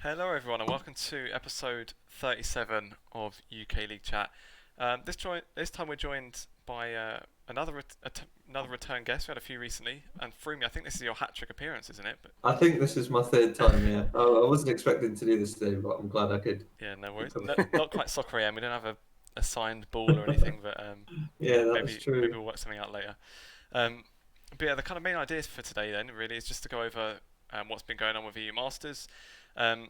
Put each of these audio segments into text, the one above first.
Hello, everyone, and welcome to episode 37 of UK League Chat. This time we're joined by another return guest. We had a few recently, and Froomie, I think this is your hat trick appearance, isn't it? I think this is my third time, yeah. I wasn't expecting to do this today, but I'm glad I could. Yeah, no worries. Come. No, not quite soccer AM. We don't have a signed ball or anything, but Yeah, that's maybe true. we'll work something out later. But yeah, the kind of main idea for today then really is just to go over what's been going on with EU Masters. Um,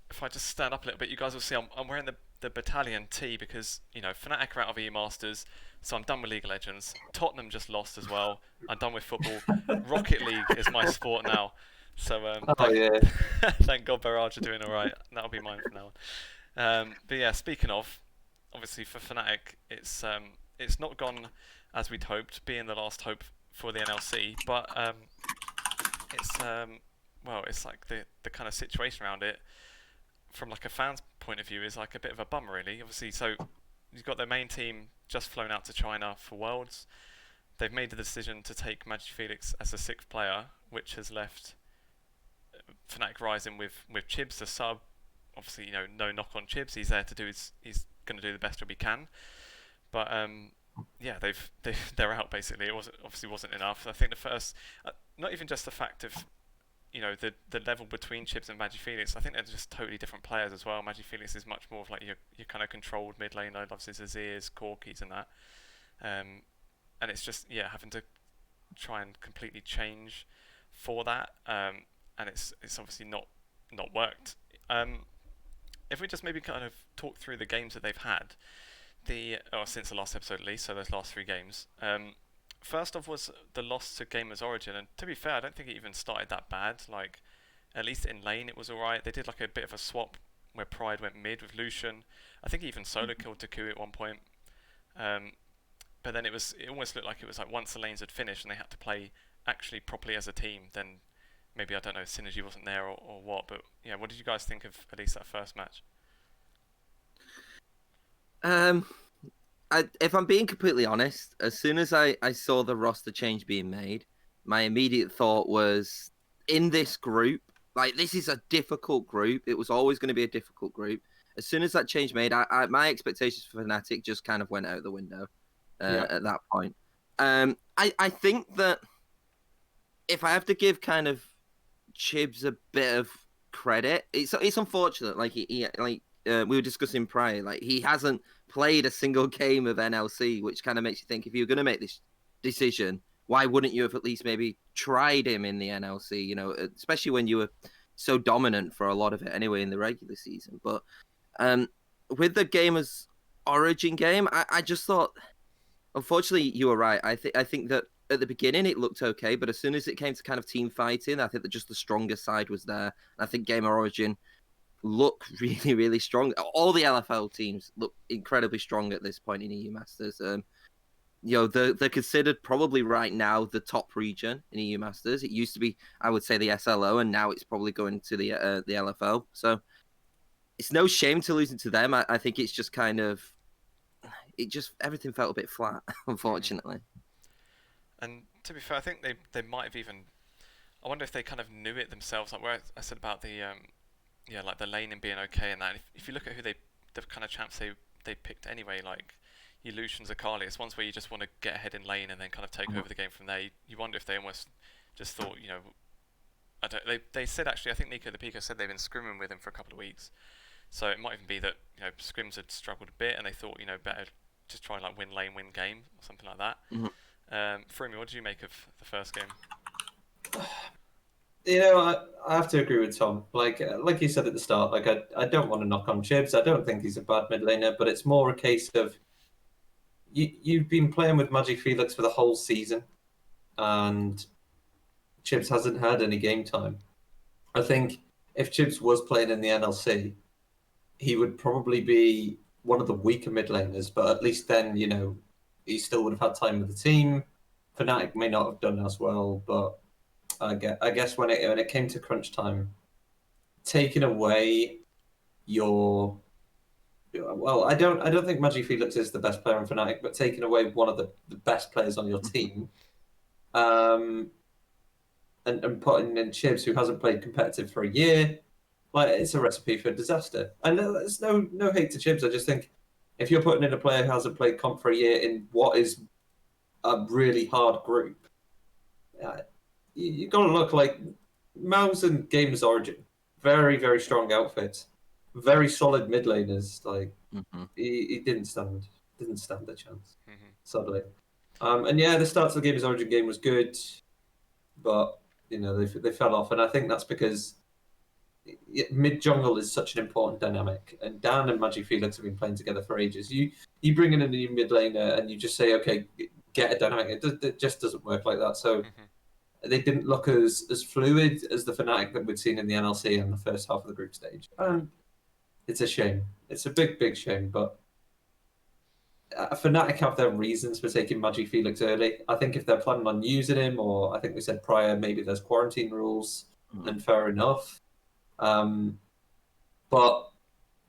if I just stand up a little bit, you guys will see I'm wearing the battalion tee because Fnatic are out of EU Masters, so I'm done with League of Legends. Tottenham just lost as well. I'm done with football. Rocket League is my sport now. So Oh yeah. thank God Barrage are doing all right. That'll be mine from now on. But yeah, speaking of, obviously for Fnatic, it's not gone as we'd hoped, being the last hope for the NLC, but it's well, it's like the kind of situation around it from like a fan's point of view is like a bit of a bummer really. Obviously, so you've got their main team just flown out to China for Worlds. They've made the decision to take MagiFelix as a sixth player, which has left Fnatic Rising with Chibs the sub. Obviously, no knock on Chibs. He's there to do he's going to do the best job he can. But yeah, they're out basically. It wasn't enough. I think the first, not even just the fact of the level between Chibs and MagiFelix. I think they're just totally different players as well. MagiFelix is much more of like your kind of controlled mid laner, loves his Azirs, Corkis and that. And it's just having to try and completely change for that. And it's obviously not worked. If we just maybe kind of talk through the games that they've had, since the last episode at least, so those last three games. First off was the loss to Gamers Origin, and to be fair, I don't think it even started that bad. Like, at least in lane it was alright. They did like a bit of a swap where Pride went mid with Lucian. I think he even solo killed Taku at one point. But then it almost looked like it was like once the lanes had finished and they had to play actually properly as a team, then maybe, I don't know, synergy wasn't there or what. But yeah, what did you guys think of at least that first match? If I'm being completely honest, as soon as I saw the roster change being made, my immediate thought was in this group, like this is a difficult group. It was always going to be a difficult group. As soon as that change made, my expectations for Fnatic just kind of went out the window at that point. I think that if I have to give kind of Chibs a bit of credit, it's unfortunate. Like we were discussing prior, like he hasn't played a single game of NLC, which kind of makes you think if you're going to make this decision, why wouldn't you have at least maybe tried him in the NLC? Especially when you were so dominant for a lot of it anyway in the regular season. But with the Gamers Origin game, I just thought, unfortunately, you were right. I think that at the beginning it looked okay, but as soon as it came to kind of team fighting, I think that just the stronger side was there. I think Gamer Origin look really, really strong. All the LFL teams look incredibly strong at this point in EU Masters. They're considered probably right now the top region in EU Masters. It used to be, I would say, the SLO, and now it's probably going to the LFL. So it's no shame to losing to them. I think it's just kind of, everything felt a bit flat, unfortunately. And to be fair, I think they might have even. I wonder if they kind of knew it themselves. Like where I said about the like the laning being okay and that. If you look at who the kind of champs they picked anyway, like your Lucians, Akali, it's ones where you just want to get ahead in lane and then kind of take over the game from there. You wonder if they almost just thought, I don't. They said actually, I think Nico the Pico said they've been scrimming with him for a couple of weeks, so it might even be that scrims had struggled a bit and they thought better just try like win lane, win game or something like that. Froomie, what did you make of the first game? I have to agree with Tom. Like you said at the start, like I don't want to knock on Chibs. I don't think he's a bad mid laner, but it's more a case of you've been playing with MagiFelix for the whole season, and Chibs hasn't had any game time. I think if Chibs was playing in the NLC, he would probably be one of the weaker mid laners, but at least then, he still would have had time with the team. Fnatic may not have done as well, but I guess when it came to crunch time, taking away your I don't think MagiFelix is the best player in Fnatic, but taking away one of the best players on your team, and putting in Chibs, who hasn't played competitive for a year, like it's a recipe for disaster. And there's no hate to Chibs. I just think if you're putting in a player who hasn't played comp for a year in what is a really hard group, you got to look like Mouse and Games Origin, very, very strong outfits, very solid mid laners. Like he didn't stand a chance, sadly. And yeah, the start of the Games Origin game was good, but you know they fell off, and I think that's because mid jungle is such an important dynamic, and Dan and MagiFelix have been playing together for ages. You bring in a new mid laner and you just say, okay, get a dynamic. It just doesn't work like that. So they didn't look as fluid as the Fnatic that we'd seen in the NLC in the first half of the group stage. And it's a shame. It's a big shame. But Fnatic have their reasons for taking MagiFelix early. I think if they're planning on using him, or I think we said prior, maybe there's quarantine rules, and fair enough. But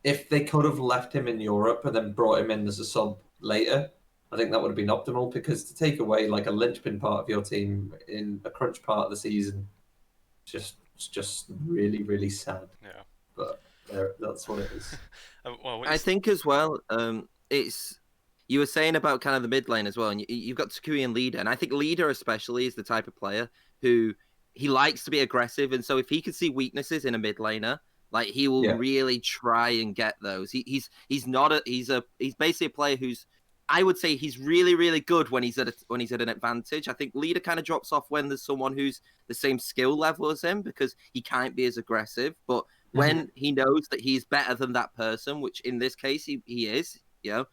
if they could have left him in Europe and then brought him in as a sub later, I think that would have been optimal, because to take away like a linchpin part of your team in a crunch part of the season, it's just really, really sad. Yeah. But that's what it is. I think as well, it's you were saying about kind of the mid lane as well, and you've got Takui and Leader, and I think Leader especially is the type of player who he likes to be aggressive, and so if he can see weaknesses in a mid laner, like he will really try and get those. He's basically a player who's, I would say he's really, really good when he's at an advantage. I think Leader kind of drops off when there's someone who's the same skill level as him, because he can't be as aggressive. But when he knows that he's better than that person, which in this case he is, you know,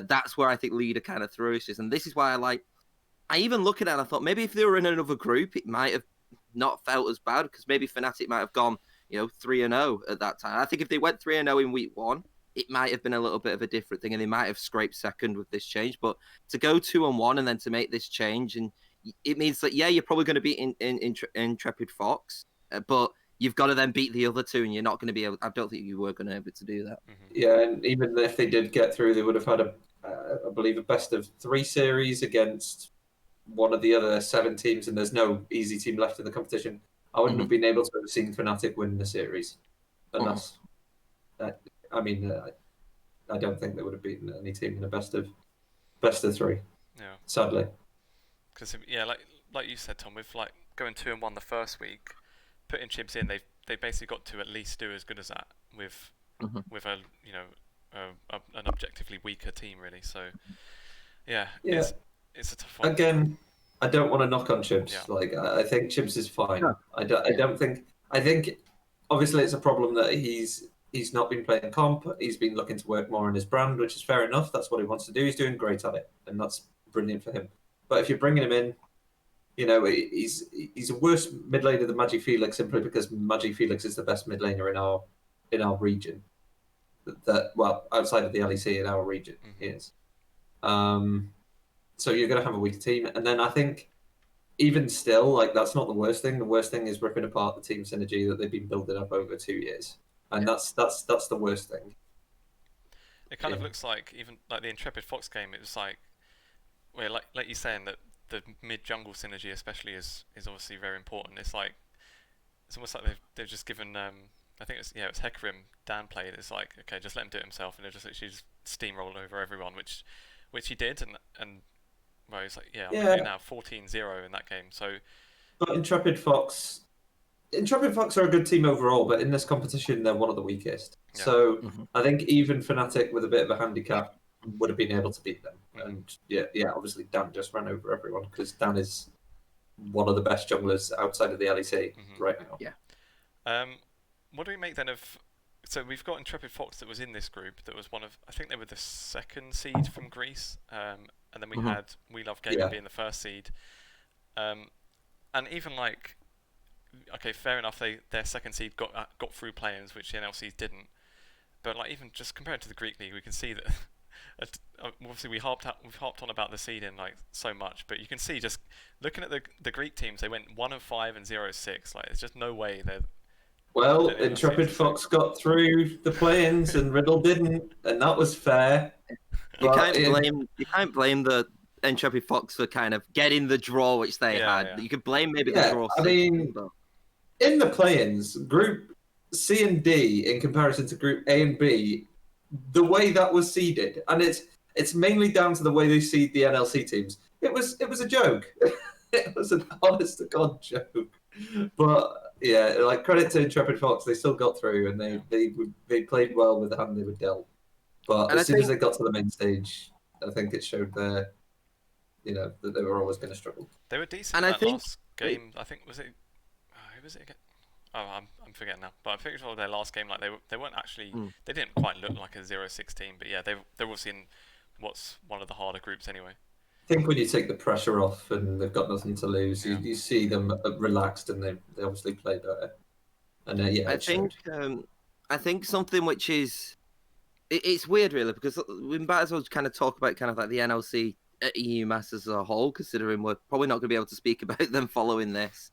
that's where I think Leader kind of flourishes. And this is why I even look at it and I thought maybe if they were in another group, it might have not felt as bad, because maybe Fnatic might have gone, 3-0 at that time. I think if they went 3-0 in week 1, it might have been a little bit of a different thing, and they might have scraped second with this change. But to go 2-1 and then to make this change, and it means that you're probably going to beat in Intrepid Fox, but you've got to then beat the other two, and you're not going to be able. I don't think you were going to be able to do that. Yeah, and even if they did get through, they would have had I believe, a best of 3 series against one of the other 7 teams, and there's no easy team left in the competition. I wouldn't have been able to have seen Fnatic win the series, and that's. I mean, I don't think they would have beaten any team in a best of 3. Yeah. Sadly. Because like you said, Tom, with like going 2-1 the first week, putting Chibs in, they basically got to at least do as good as that with a an objectively weaker team, really. So yeah. It's a tough one. Again, I don't want to knock on Chibs. Yeah. Like I think Chibs is fine. Yeah. I think obviously it's a problem that he's not been playing comp. He's been looking to work more on his brand, which is fair enough. That's what he wants to do. He's doing great at it, and that's brilliant for him. But if you're bringing him in, he's a worse mid laner than MagiFelix, simply because MagiFelix is the best mid laner in our region. Outside of the LEC in our region, he is. So you're going to have a weaker team, and then I think even still, like that's not the worst thing. The worst thing is ripping apart the team synergy that they've been building up over 2 years. And that's the worst thing. It kind of looks like, even like the Intrepid Fox game, it was like, well, like you're saying, that the mid jungle synergy especially is obviously very important. It's almost like they've just given I think it's Hecarim Dan played. It's like, okay, just let him do it himself, and they just literally steamroll over everyone, which he did, and well, he's like, I'm doing now 14-0 in that game. So, but Intrepid Fox are a good team overall, but in this competition, they're one of the weakest. Yeah. So I think even Fnatic with a bit of a handicap would have been able to beat them. And obviously Dan just ran over everyone, because Dan is one of the best junglers outside of the LEC right now. Yeah. What do we make then of? So we've got Intrepid Fox that was in this group. That was one of, I think they were the 2nd seed from Greece, and then we had We Love Gaming being the 1st seed, and even like. Okay, fair enough. Their 2nd seed got through play-ins, which the NLCs didn't. But like even just compared to the Greek league, we can see that obviously we've harped on about the seeding like so much, but you can see just looking at the Greek teams, they went 1-5 and 0-6. Like there's just no way they're. Well, Intrepid Fox got through the play-ins and Riddle didn't, and that was fair. You can't blame the Intrepid Fox for kind of getting the draw which they had. Yeah. You could blame maybe the draw. I mean, in the play-ins, Group C and D in comparison to Group A and B, the way that was seeded, and it's mainly down to the way they seed the NLC teams. It was a joke. It was an honest to God joke. But yeah, like credit to Intrepid Fox, they still got through, and they played well with the hand they were dealt. But And as soon as they got to the main stage, I think it showed that they were always going to struggle. They were decent And in I that think- last game. I think was it who was it again? Oh, I'm forgetting now. But I'm pretty sure their last game, like they weren't actually they didn't quite look like a 0-6 team. But yeah, they're obviously in what's one of the harder groups anyway. I think when you take the pressure off and they've got nothing to lose, Yeah. you see them relaxed, and they obviously play better. And yeah, I think something which is it's weird really, because we might as well kind of talk about kind of like the NLC EU Masters as a whole, considering we're probably not going to be able to speak about them following this.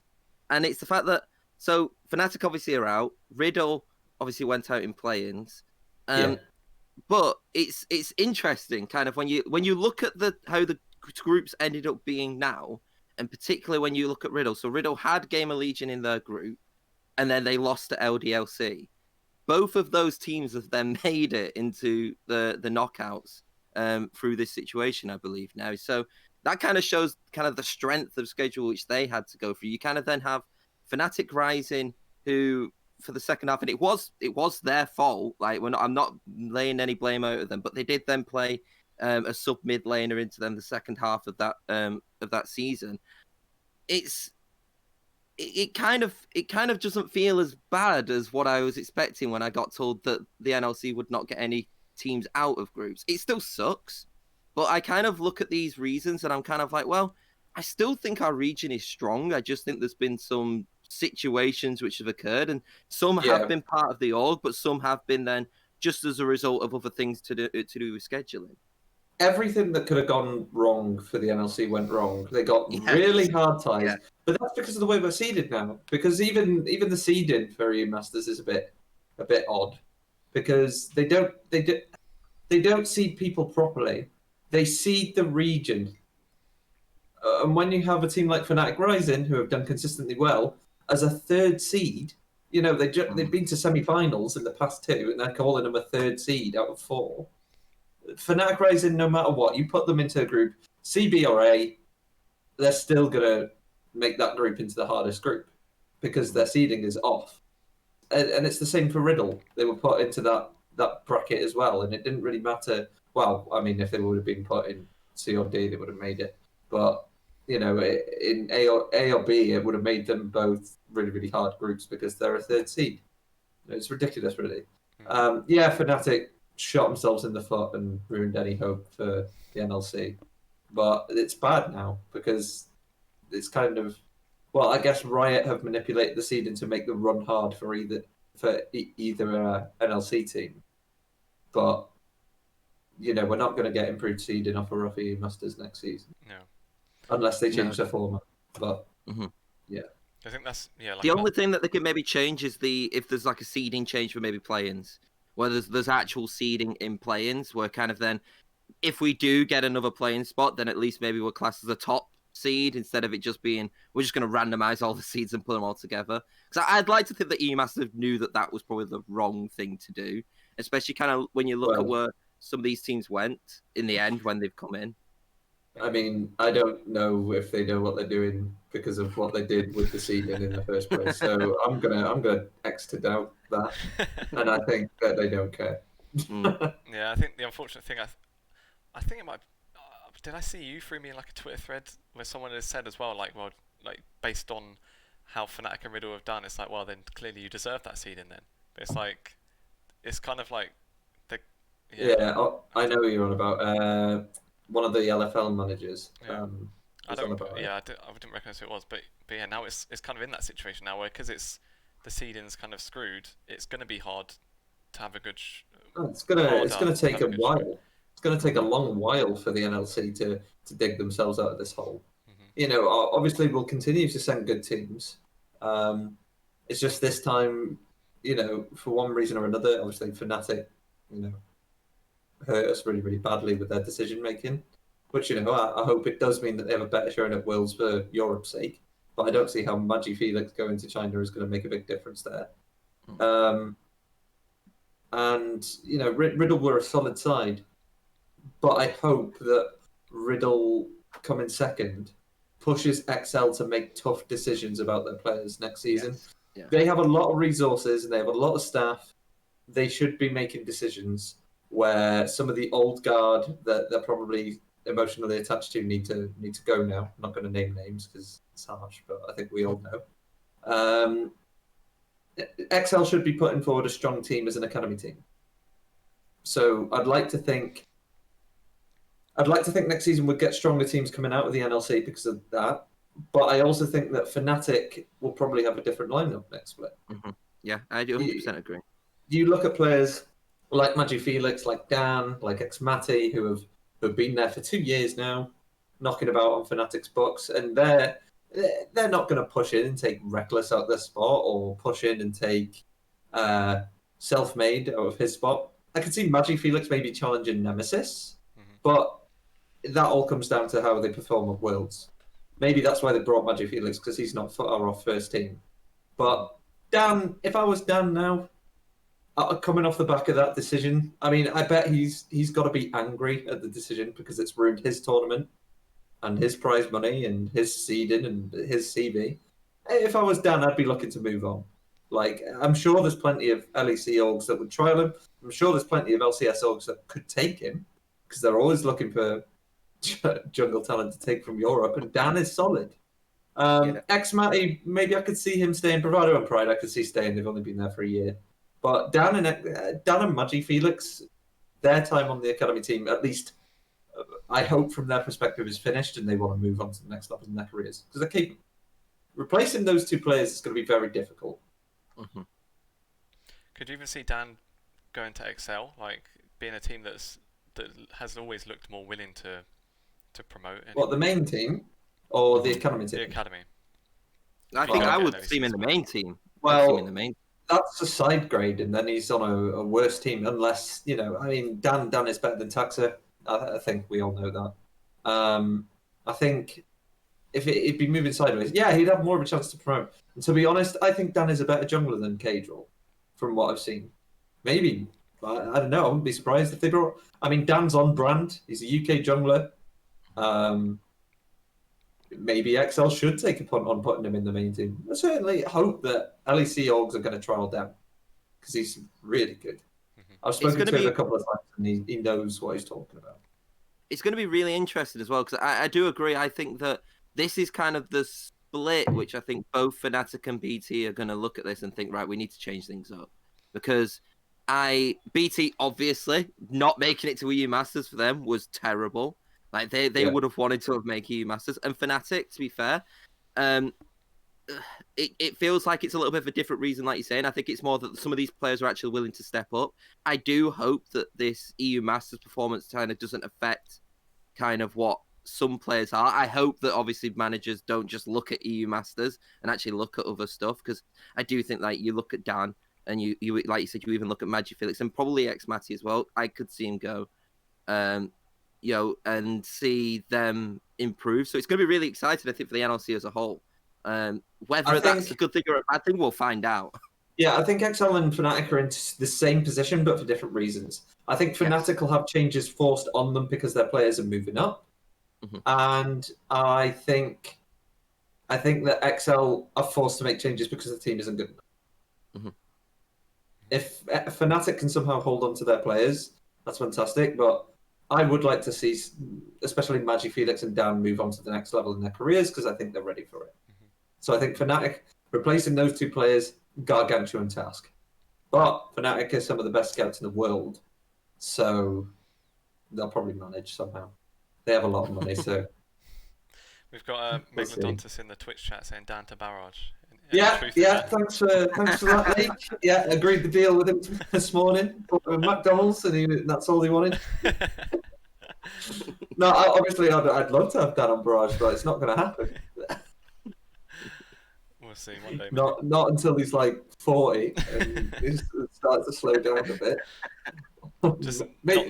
And it's the fact that so Fnatic obviously are out, Riddle obviously went out in play-ins, but it's interesting kind of when you look at how the groups ended up being now, and particularly when you look at Riddle. So Riddle had Gamer Legion in their group, and then they lost to LDLC. Both of those teams have then made it into the knockouts through this situation, I believe now. So that kind of shows kind of the strength of schedule which they had to go through. You kind of then have Fnatic Rising, who for the second half, and it was their fault. Like I'm not laying any blame out of them, but they did then play a sub mid laner into them the second half of that season. It kind of doesn't feel as bad as what I was expecting when I got told that the NLC would not get any teams out of groups. It still sucks, but I kind of look at these reasons and I'm kind of like, well, I still think our region is strong. I just think there's been some situations which have occurred, and some have been part of the org, but some have been then just as a result of other things to do with scheduling. Everything that could have gone wrong for the NLC went wrong. They got really hard ties, but that's because of the way we're seeded now. Because even the seeding for EU Masters is a bit odd, because they don't seed people properly. They seed the region, and when you have a team like Fnatic Rising, who have done consistently well as a third seed, they've been to semi-finals in the past two, and they're calling them a third seed out of 4. Fnatic Rising, no matter what, you put them into a group, C, B, or A, they're still going to make that group into the hardest group because their seeding is off. And it's the same for Riddle. They were put into that bracket as well, and it didn't really matter. Well, I mean, if they would have been put in C or D, they would have made it. But, in A or B, it would have made them both really, really hard groups because they're a third seed. It's ridiculous, really. Fnatic shot themselves in the foot and ruined any hope for the NLC. But it's bad now because it's kind of, well, I guess Riot have manipulated the seeding to make them run hard for either NLC team. But, we're not going to get improved seeding off a rough EU Masters next season. No. Unless they change their format. But, I think that's, like the only thing that they could maybe change is if there's like a seeding change for maybe play-ins. Where there's actual seeding in play-ins, where kind of then, if we do get another play-in spot, then at least maybe we're classed as a top seed instead of it just being, we're just going to randomize all the seeds and put them all together. Because I'd like to think that EU Masters knew that was probably the wrong thing to do, especially kind of when you look at where some of these teams went in the end when they've come in. I mean, I don't know if they know what they're doing because of what they did with the seeding in the first place. So I'm gonna X to doubt that, and I think that they don't care. Yeah, I think the unfortunate thing, I think it might. Did I see you threw me in like a Twitter thread where someone has said as well, like based on how Fnatic and Riddle have done, it's like, well, then clearly you deserve that seeding then. But it's kind of like I know what you're on about. One of the LFL managers. I didn't recognise who it was, but yeah, now it's kind of in that situation now where because it's the seeding's kind of screwed, it's going to be hard to have a good. It's gonna take a while. It's gonna take a long while for the NLC to dig themselves out of this hole. Obviously we'll continue to send good teams. It's just this time, for one reason or another, obviously Fnatic, hurt us really, really badly with their decision making, which I hope it does mean that they have a better showing at Worlds for Europe's sake. But I don't see how MagiFelix going to China is going to make a big difference there. And Riddle were a solid side, but I hope that Riddle coming second pushes XL to make tough decisions about their players next season. Yes. Yeah. They have a lot of resources and they have a lot of staff. They should be making decisions where some of the old guard that they're probably emotionally attached to need to go now. I'm not going to name names because it's harsh, but I think we all know. XL should be putting forward a strong team as an academy team. So I'd like to think next season we'd get stronger teams coming out of the NLC because of that. But I also think that Fnatic will probably have a different lineup next split. Mm-hmm. Yeah, I do 100% agree. You look at players like MagiFelix, like Dan, like Xmati, who have been there for 2 years now, knocking about on Fnatic's books, and they're not going to push in and take Reckless out of their spot or push in and take Self-Made out of his spot. I could see MagiFelix maybe challenging Nemesis, but that all comes down to how they perform at Worlds. Maybe that's why they brought MagiFelix, because he's not far off first team. But Dan, if I was Dan now, coming off the back of that decision, I mean, I bet he's got to be angry at the decision because it's ruined his tournament and his prize money and his seeding and his CV. If I was Dan, I'd be looking to move on. Like, I'm sure there's plenty of LEC orgs that would trial him. I'm sure there's plenty of LCS orgs that could take him because they're always looking for jungle talent to take from Europe, and Dan is solid. Xmati, maybe I could see him staying. Bravado and Pride, I could see staying. They've only been there for a year. But Dan and MagiFelix, their time on the academy team, at least I hope from their perspective, is finished, and they want to move on to the next level in their careers. Because replacing those two players is going to be very difficult. Mm-hmm. Could you even see Dan going to XL, like being a team that has always looked more willing to promote? What, the main team or the academy team? The academy. I think I would see him in the main team. Well, that's a side grade, and then he's on a worse team. Unless I mean, Dan is better than Taxa. I think we all know that. I think if it'd be moving sideways, yeah, he'd have more of a chance to promote. And to be honest, I think Dan is a better jungler than Cadril, from what I've seen. Maybe, I don't know. I wouldn't be surprised if they brought. I mean, Dan's on brand. He's a UK jungler. Maybe XL should take a punt on putting him in the main team. I certainly hope that LEC orgs are going to trial Dan because he's really good. I've spoken to him a couple of times, and he knows what he's talking about. It's going to be really interesting as well, because I do agree. I think that this is kind of the split, which I think both Fnatic and BT are going to look at this and think, right, we need to change things up. Because BT, obviously, not making it to EU Masters for them was terrible. Like, they would have wanted to have made EU Masters. And Fnatic, to be fair, it feels like it's a little bit of a different reason, like you're saying. I think it's more that some of these players are actually willing to step up. I do hope that this EU Masters performance kind of doesn't affect kind of what some players are. I hope that obviously managers don't just look at EU Masters and actually look at other stuff, because I do think like you look at Dan and you like you said, you even look at MagiFelix and probably Xmati as well. I could see him go, and see them improve. So it's going to be really exciting, I think, for the NLC as a whole. Whether that's a good thing or a bad thing, we'll find out. Yeah, I think XL and Fnatic are in the same position, but for different reasons. I think Fnatic will have changes forced on them because their players are moving up. Mm-hmm. And I think that XL are forced to make changes because the team isn't good enough. Mm-hmm. If Fnatic can somehow hold on to their players, that's fantastic. But I would like to see, especially MagiFelix and Dan, move on to the next level in their careers because I think they're ready for it. Mm-hmm. So I think Fnatic, replacing those two players, gargantuan task. But Fnatic is some of the best scouts in the world, so they'll probably manage somehow. They have a lot of money, so... We've got Megalodontus in the Twitch chat saying Dan to Barrage. Thanks for that, Lee. Yeah, agreed the deal with him this morning. With McDonald's, and that's all he wanted. No, obviously, I'd love to have Dan on Barrage, but it's not going to happen. We'll see one day. Not until he's like 40 and he starts to slow down a bit. Just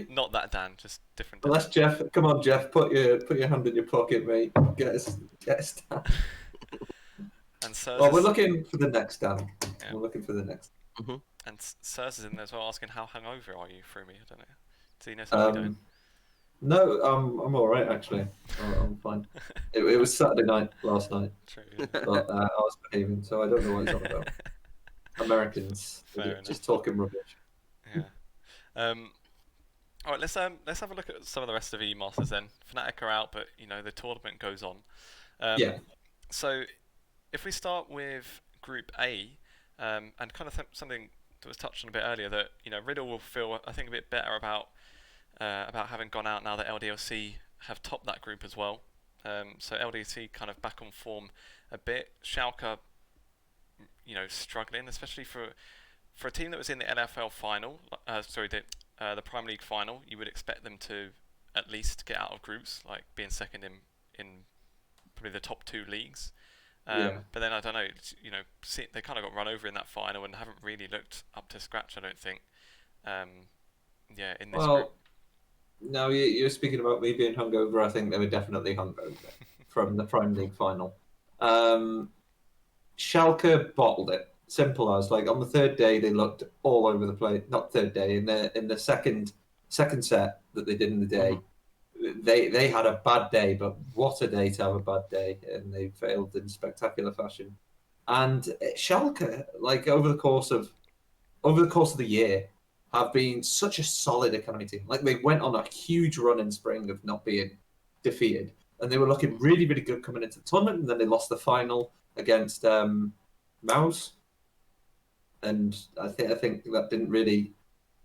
not that Dan, just different. Unless Jeff, come on, Jeff, put your hand in your pocket, mate. Get us Dan. And so we're looking for the next Dan. Yeah. We're looking for the next. And Sirs is in there as well, asking how hungover are you, Froomie? I don't know. Does he know something we don't? No, I'm all right actually. I'm fine. It was Saturday night last night, True. Yeah. but I was behaving, so I don't know what he's on about. Americans, Fair enough. just talking rubbish. Yeah. All right. Let's have a look at some of the rest of EU Masters then. Fnatic are out, but you know the tournament goes on. Yeah. So if we start with Group A, and kind of something that was touched on a bit earlier, that you know Riddle will feel I think a bit better about having gone out now that LDLC have topped that group as well. So LDLC kind of back on form a bit. Schalke, you know, struggling, especially for a team that was in the NFL final. The Premier League final. You would expect them to at least get out of groups, like being second in probably the top 2 leagues. But then I don't know, you know, they kind of got run over in that final and haven't really looked up to scratch, I don't think. In this group. No, you're speaking about me being hungover. I think they were definitely hungover from the Prime League final. Schalke bottled it. Simple as, like, on the third day they looked all over the place. Not third day, in the second set that they did in the day, they had a bad day. But what a day to have a bad day, and they failed in spectacular fashion. And Schalke, like over the course of the year, have been such a solid academy team. Like they went on a huge run in spring of not being defeated, and they were looking really, really good coming into the tournament. And then they lost the final against Maus, and I think that didn't really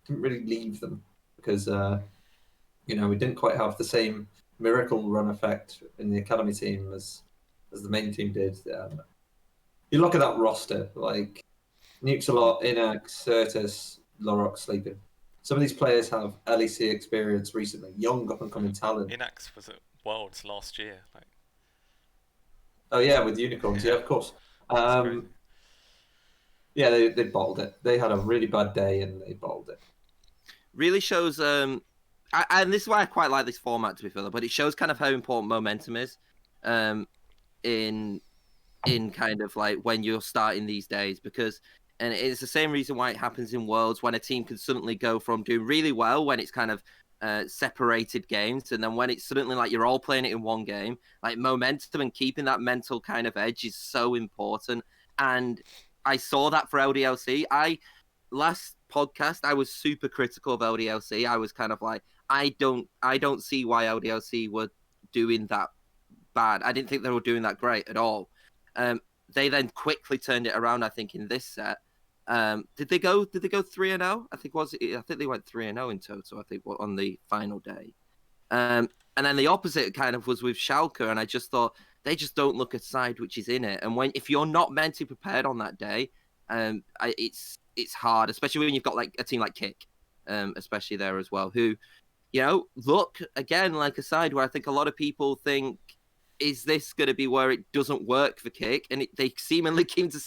leave them because you know, we didn't quite have the same miracle run effect in the academy team as the main team did. You look at that roster, like Nukes a lot, Inax, Certus, Lorok, Sleeping. Some of these players have LEC experience recently, young up and coming talent. Inax was at Worlds last year. Like... Oh yeah, with Unicorns, yeah, of course. Yeah, they bottled it. They had a really bad day and they bottled it. Really shows, and this is why I quite like this format, to be fair, but it shows kind of how important momentum is in kind of like when you're starting these days, because, and it's the same reason why it happens in Worlds, when a team can suddenly go from doing really well when it's kind of separated games, and then when it's suddenly like you're all playing it in one game, like momentum and keeping that mental kind of edge is so important. And I saw that for LDLC. Last podcast I was super critical of LDLC. I was kind of like, I don't see why LDLC were doing that bad. I didn't think they were doing that great at all. They then quickly turned it around, I think, in this set. Did they go 3-0? I think they went 3-0 in total, I think, on the final day. And then the opposite kind of was with Schalke, and I just thought they just don't look a side which is in it. And if you're not mentally prepared on that day, it's hard, especially when you've got like a team like Kick, especially there as well, who, you know, look again like a side where I think a lot of people think, is this going to be where it doesn't work for Kick? And they seemingly seem to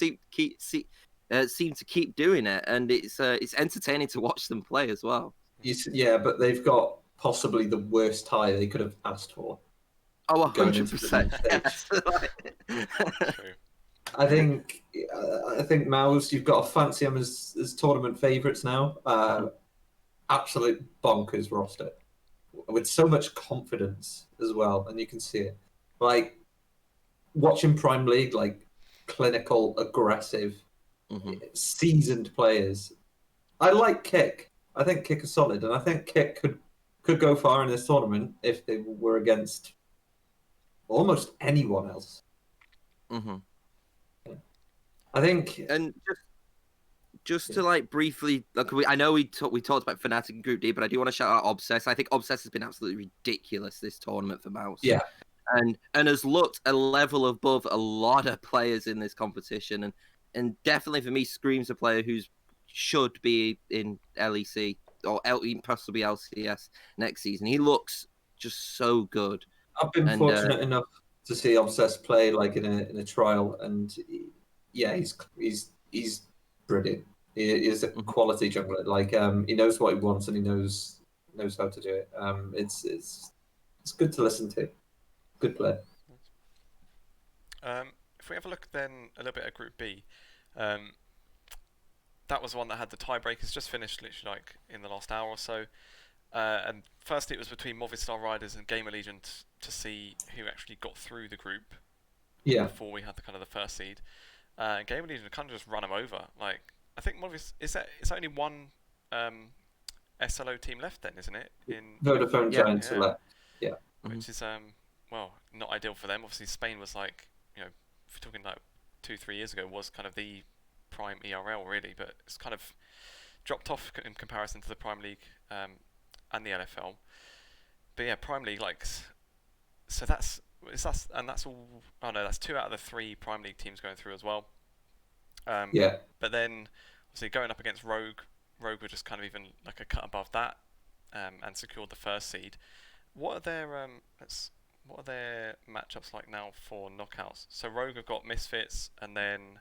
keep doing it, and it's entertaining to watch them play as well. Yeah, but they've got possibly the worst tie they could have asked for. Oh, 100%. I think Maus, you've got to fancy them as tournament favourites now. Absolute bonkers roster with so much confidence as well, and you can see it. Like watching Prime League, like clinical, aggressive, seasoned players. I like Kick. I think Kick is solid, and I think Kick could go far in this tournament if they were against almost anyone else. I think, and just to like briefly, like I know we talked about Fnatic and Group D, but I do want to shout out Obsess. I think Obsess has been absolutely ridiculous this tournament for Mouse. Yeah, and has looked a level above a lot of players in this competition, and definitely for me screams a player who should be in LEC or possibly LCS next season. He looks just so good. I've been fortunate enough to see Obsess play like in a trial, and yeah, he's brilliant. He is a quality jungler. Like he knows what he wants and he knows how to do it. It's good to listen to. Good player. If we have a look then a little bit at Group B, that was one that had the tiebreakers just finished literally like in the last hour or so. And firstly, it was between Movistar Riders and Gamer Legion to see who actually got through the group Yeah. before we had the kind of the first seed. Gamer Legion kind of just run them over. Like I think is only one SLO team left then, isn't it? In Vodafone Yeah. Giants Yeah. left. Yeah. which is well, not ideal for them. Obviously, Spain was like, you know, if we're talking like 2-3 years ago, was kind of the prime ERL really, but it's kind of dropped off in comparison to the Prime League and the NFL. But yeah, Prime League, like, so that's all. Oh no, that's 2 out of the 3 Prime League teams going through as well. Yeah. But then, obviously, going up against Rogue were just kind of even like a cut above that, and secured the first seed. What are their matchups like now for knockouts? So Rogue have got Misfits, and then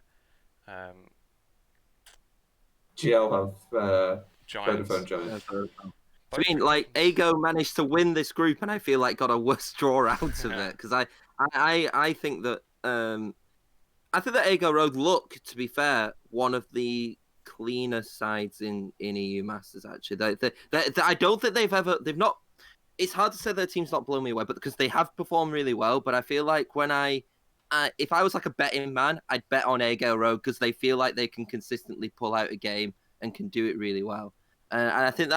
GL have Giants. Vodafone Giants. I mean, like Ago managed to win this group, and I feel like got a worse draw out of it because I think that Ago Rogue look, to be fair, one of the cleaner sides in EU Masters. Actually, I don't think they've not. It's hard to say their team's not blown me away, but because they have performed really well. But I feel like when if I was like a betting man, I'd bet on Ago Rogue because they feel like they can consistently pull out a game and can do it really well. And I think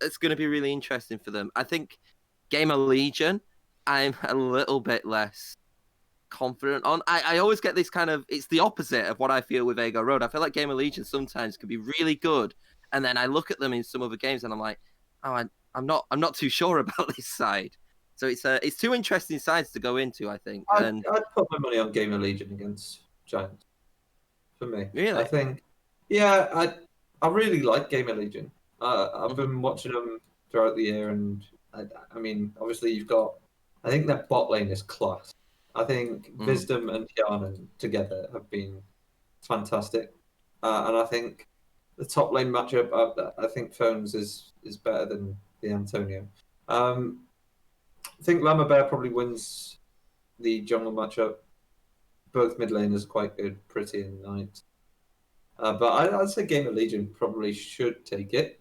it's going to be really interesting for them. I think Gamer Legion, I'm a little bit less confident on. I always get this kind of, it's the opposite of what I feel with Ago Road. I feel like Gamer Legion sometimes can be really good, and then I look at them in some other games and I'm like, oh, I'm not too sure about this side. So it's 2 interesting sides to go into, I think. I'd put my money on Gamer Legion against Giants. For me, Really? I think, yeah, I really like Gamer Legion. I've been watching them throughout the year, and I mean, obviously I think their bot lane is class. I think Wisdom and Tiana together have been fantastic, and I think the top lane matchup, I think Phones is better than the Antonio. I think Llama Bear probably wins the jungle matchup. Both mid laners are quite good, Pretty and Knight. But I'd say Gamer Legion probably should take it,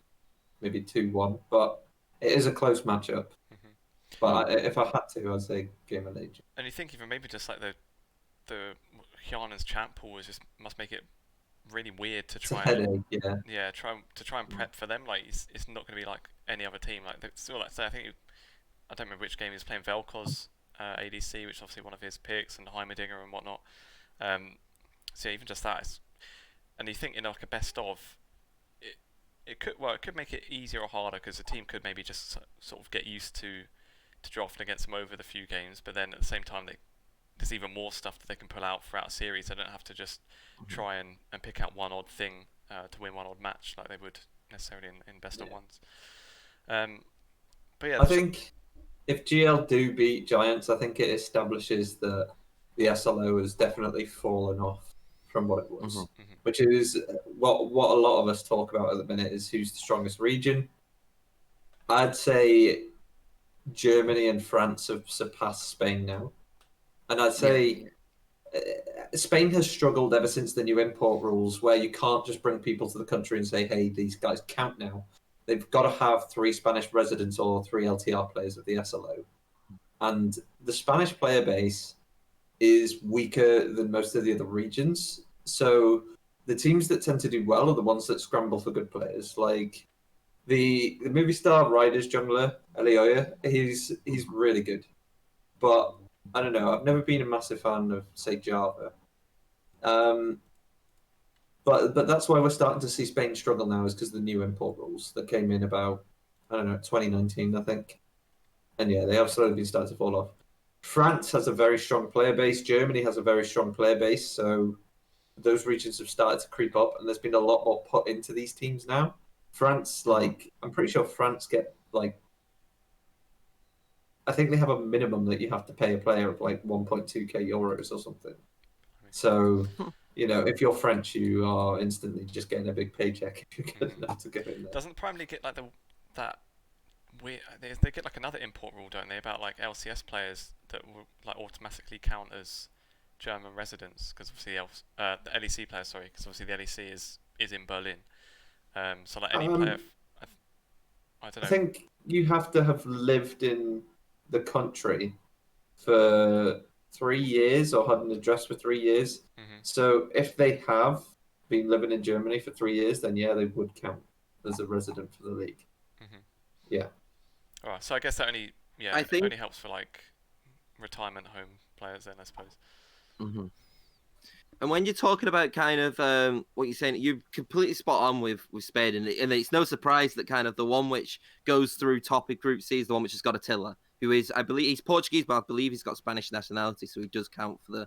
maybe 2-1, but it is a close matchup. Mhm. But if I had to, I'd say Gamer Legion. And you think even maybe just like the Hyana's chat pool must make it really weird to It's a try headache, yeah. try and prep for them. Like it's not going to be like any other team. Like still, like say, I don't remember which game he was playing. Velkoz's ADC, which is obviously one of his picks, and Heimerdinger and whatnot. So yeah, even just that, and you think in like a best of, it could make it easier or harder because the team could maybe just sort of get used to drafting against them over the few games, but then at the same time there's even more stuff that they can pull out throughout a series. They don't have to just try and pick out one odd thing to win one odd match like they would necessarily in best of ones. But yeah, I think if GL do beat Giants, I think it establishes that the SLO has definitely fallen off from what it was, which is what a lot of us talk about at the minute is who's the strongest region. I'd say Germany and France have surpassed Spain now. And I'd say Spain has struggled ever since the new import rules where you can't just bring people to the country and say, hey, these guys count now. They've got to have 3 Spanish residents or 3 LTR players of the SLO. And the Spanish player base is weaker than most of the other regions. So the teams that tend to do well are the ones that scramble for good players. Like the Movistar Riders jungler, Elioya, he's really good. But I don't know, I've never been a massive fan of, say, Java. But that's why we're starting to see Spain struggle now, is because of the new import rules that came in about, I don't know, 2019, I think. And yeah, they have slowly been starting to fall off. France has a very strong player base. Germany has a very strong player base. So those regions have started to creep up, and there's been a lot more put into these teams now. France, like, I'm pretty sure France get, like, I think they have a minimum that you have to pay a player of like 1.2k euros or something. So, you know, if you're French, you are instantly just getting a big paycheck if you're good enough to go in there. Doesn't Prime League get like that weird? They get like another import rule, don't they, about like LCS players that will like automatically count as German residents because obviously the LEC players, sorry, because obviously the LEC is is in Berlin. So like any player, I don't know. I think you have to have lived in the country for 3 years or had an address for 3 years. Mm-hmm. So if they have been living in Germany for 3 years, then yeah, they would count as a resident for the league. Mm-hmm. Yeah. All right. So I guess that only I think... only helps for like retirement home players then, I suppose. Mm-hmm. And when you're talking about kind of what you're saying, you're completely spot on with Spade, and it's no surprise that kind of the one which goes through top of Group C is the one which has got Attila, who is, I believe, he's Portuguese, but I believe he's got Spanish nationality, so he does count for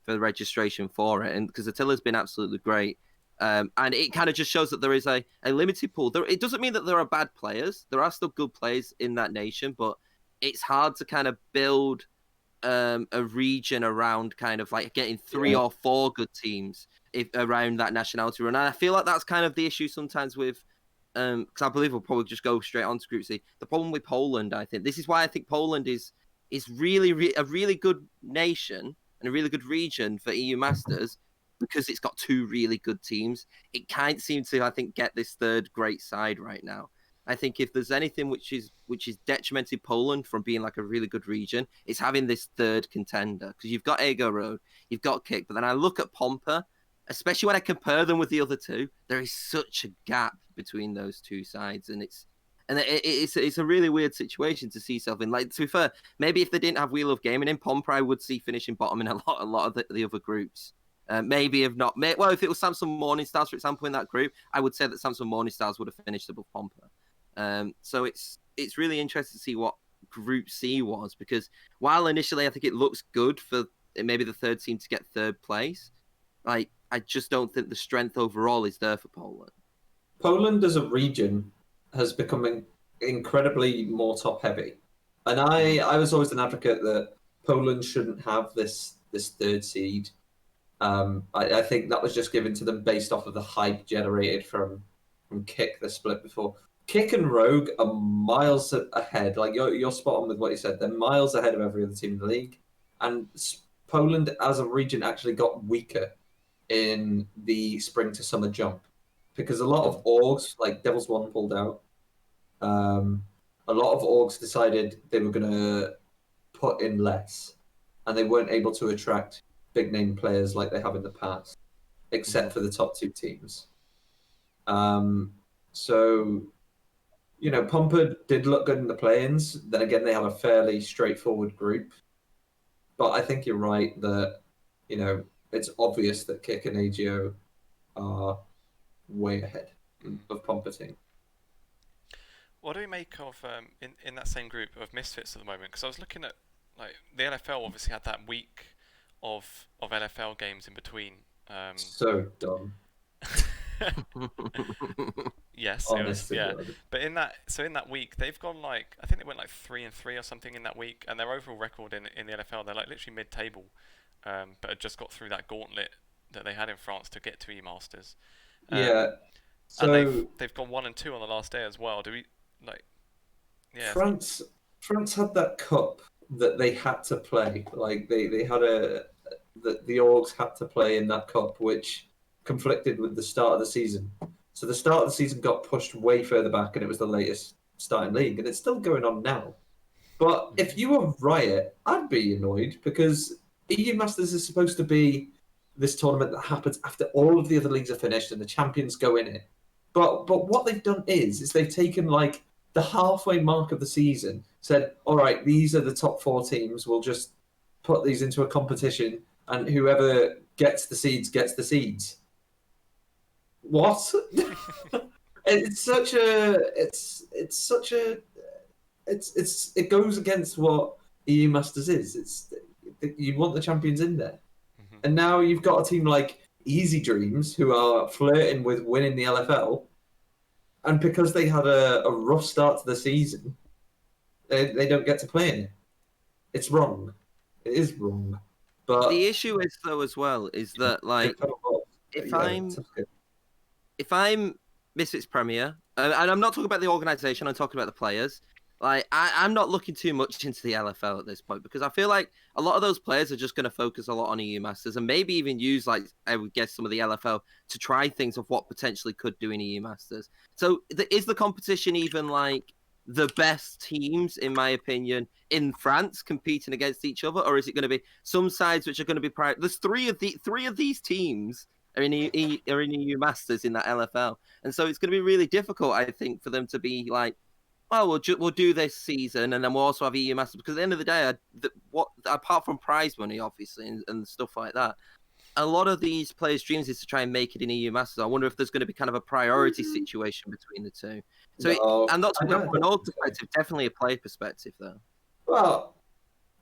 the registration for it. And because Attila's been absolutely great, and it kind of just shows that there is a limited pool. It doesn't mean that there are bad players. There are still good players in that nation, but it's hard to kind of build a region around kind of like getting 3 or 4 good teams around that nationality run. And I feel like that's kind of the issue sometimes with, because I believe we'll probably just go straight on to Group C. The problem with Poland, I think, this is why I think Poland is really a really good nation and a really good region for EU Masters, because it's got 2 really good teams. It can't seem to, I think, get this 3rd great side right now. I think if there's anything which is detrimented Poland from being like a really good region, it's having this 3rd contender, because you've got Ego Road, you've got Kick, but then I look at Pompa, especially when I compare them with the other 2, there is such a gap between those 2 sides, and it's a really weird situation to see yourself in. Like, to be fair, maybe if they didn't have Wheel of Gaming in Pompa, I would see finishing bottom in a lot of the other groups. Maybe if not, well, if it was Samsung Morningstars, for example, in that group, I would say that Samsung Morningstars would have finished above Pompa. So it's really interesting to see what Group C was, because while initially I think it looks good for maybe the 3rd team to get 3rd place, like, I just don't think the strength overall is there for Poland. Poland as a region has become incredibly more top heavy, and I was always an advocate that Poland shouldn't have this 3rd seed. I think that was just given to them based off of the hype generated from Kick, the split before. Kick and Rogue are miles ahead. Like, you're spot on with what you said. They're miles ahead of every other team in the league. And Poland as a region actually got weaker in the spring to summer jump, because a lot of orgs, like Devil's One, pulled out. A lot of orgs decided they were going to put in less, and they weren't able to attract big name players like they have in the past, except for the top 2 teams. So, you know, Pompa did look good in the play-ins. Then again, they have a fairly straightforward group. But I think you're right that, you know, it's obvious that Kick and AGO are way ahead of Pompa team. What do we make of in that same group of misfits at the moment? Because I was looking at, like, the NFL obviously had that week of NFL games in between. So dumb. Yes, Honestly, it was, yeah. But in that week, they've gone like, I think they went like 3-3 or something in that week, and their overall record in the NFL, they're like literally mid-table, but had just got through that gauntlet that they had in France to get to EU Masters. Yeah. So and they've gone 1-2 on the last day as well. Do we like? Yeah. France had that cup that they had to play. Like they had the orgs had to play in that cup, which conflicted with the start of the season. So the start of the season got pushed way further back, and it was the latest starting league, and it's still going on now. But if you were Riot, I'd be annoyed, because EU Masters is supposed to be this tournament that happens after all of the other leagues are finished and the champions go in it. But what they've done is they've taken like the halfway mark of the season, said, all right, these are the top 4 teams. We'll just put these into a competition, and whoever gets the seeds gets the seeds. What? It goes against what EU Masters is. You want the champions in there. Mm-hmm. And now you've got a team like Easy Dreams who are flirting with winning the LFL, and because they had a rough start to the season, they don't get to play in it. It's wrong. It is wrong. But the issue is, though, as well, is that, like, if I'm Misfits Premier, and I'm not talking about the organisation, I'm talking about the players, Like, I'm not looking too much into the LFL at this point because I feel like a lot of those players are just going to focus a lot on EU Masters and maybe even use, like, I would guess, some of the LFL to try things of what potentially could do in EU Masters. So is the competition even, like, the best teams, in my opinion, in France competing against each other? Or is it going to be some sides which are going to be... There's three of these teams are in EU Masters in that LFL. And so it's going to be really difficult, I think, for them to be, like, oh, we'll do this season, and then we'll also have EU Masters. Because at the end of the day, apart from prize money, obviously, and stuff like that, a lot of these players' dreams is to try and make it in EU Masters. I wonder if there's going to be kind of a priority situation between the two. So No, I'm not talking I about from an don't org think so. perspective, definitely a player perspective, though. Well,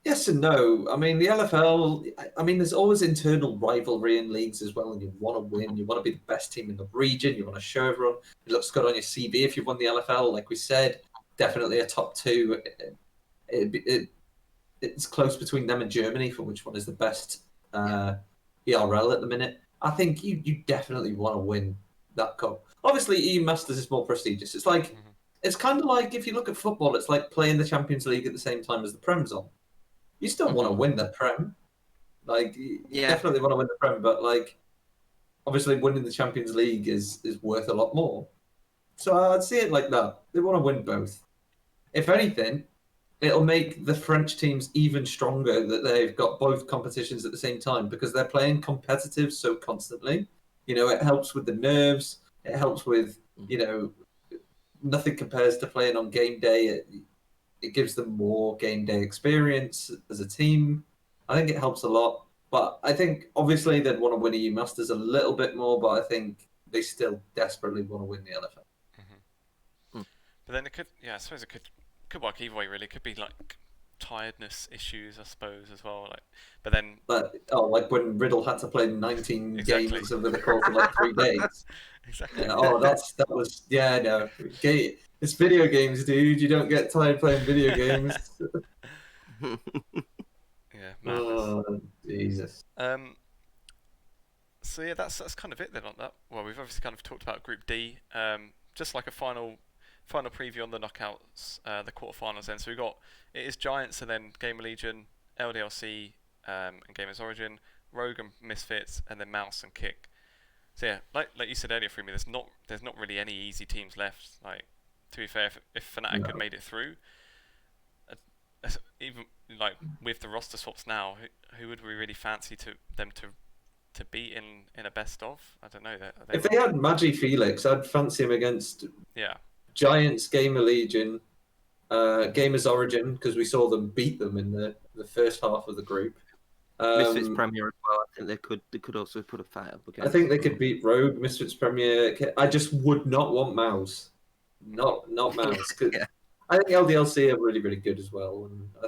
yes and no. I mean, the LFL, I mean, there's always internal rivalry in leagues as well, and you want to win. You want to be the best team in the region. You want to show everyone. It looks good on your CV if you've won the LFL. Like we said, definitely a top two. It's close between them and Germany for which one is the best ERL at the minute. I think you definitely want to win that cup. Obviously, EU Masters is more prestigious. It's like it's kind of like if you look at football, it's like playing the Champions League at the same time as the Prem's on. You still want to win the Prem, like you definitely want to win the Prem, but like obviously winning the Champions League is worth a lot more. So I'd see it like that. They want to win both. If anything, it'll make the French teams even stronger that they've got both competitions at the same time because they're playing competitive so constantly. You know, it helps with the nerves. It helps with, you know, nothing compares to playing on game day. It gives them more game day experience as a team. I think it helps a lot. But I think obviously they'd want to win EU Masters a little bit more, but I think they still desperately want to win the LFL. But then it could, I suppose it could work either way. Really, it could be like tiredness issues, I suppose, as well. Like, but then like when Riddle had to play 19 games over the course of like 3 days. Exactly. That was no. It's video games, dude. You don't get tired playing video games. Yeah, madness. Oh, Jesus. So yeah, that's kind of it then on that. Well, we've obviously kind of talked about Group D. Just like a final preview on the knockouts, the quarterfinals. Then, so we got it is Giants and then Gamer Legion, LDLC, and Gamers Origin, Rogue and Misfits, and then Mouse and Kick. So yeah, like you said earlier, Froomie, there's not really any easy teams left. Like, to be fair, if Fnatic had made it through, even like with the roster swaps now, who would we really fancy them to beat in a best of? I don't know. If they had MagiFelix, I'd fancy him against Giants, Gamer Legion, Gamers Origin, because we saw them beat them in the first half of the group. Misfits Premier as well. I think they could also put a fight up against. I think they could beat Rogue, Misfits Premier. I just would not want Mouse. Not Mouse. I think LDLC are really, really good as well. And I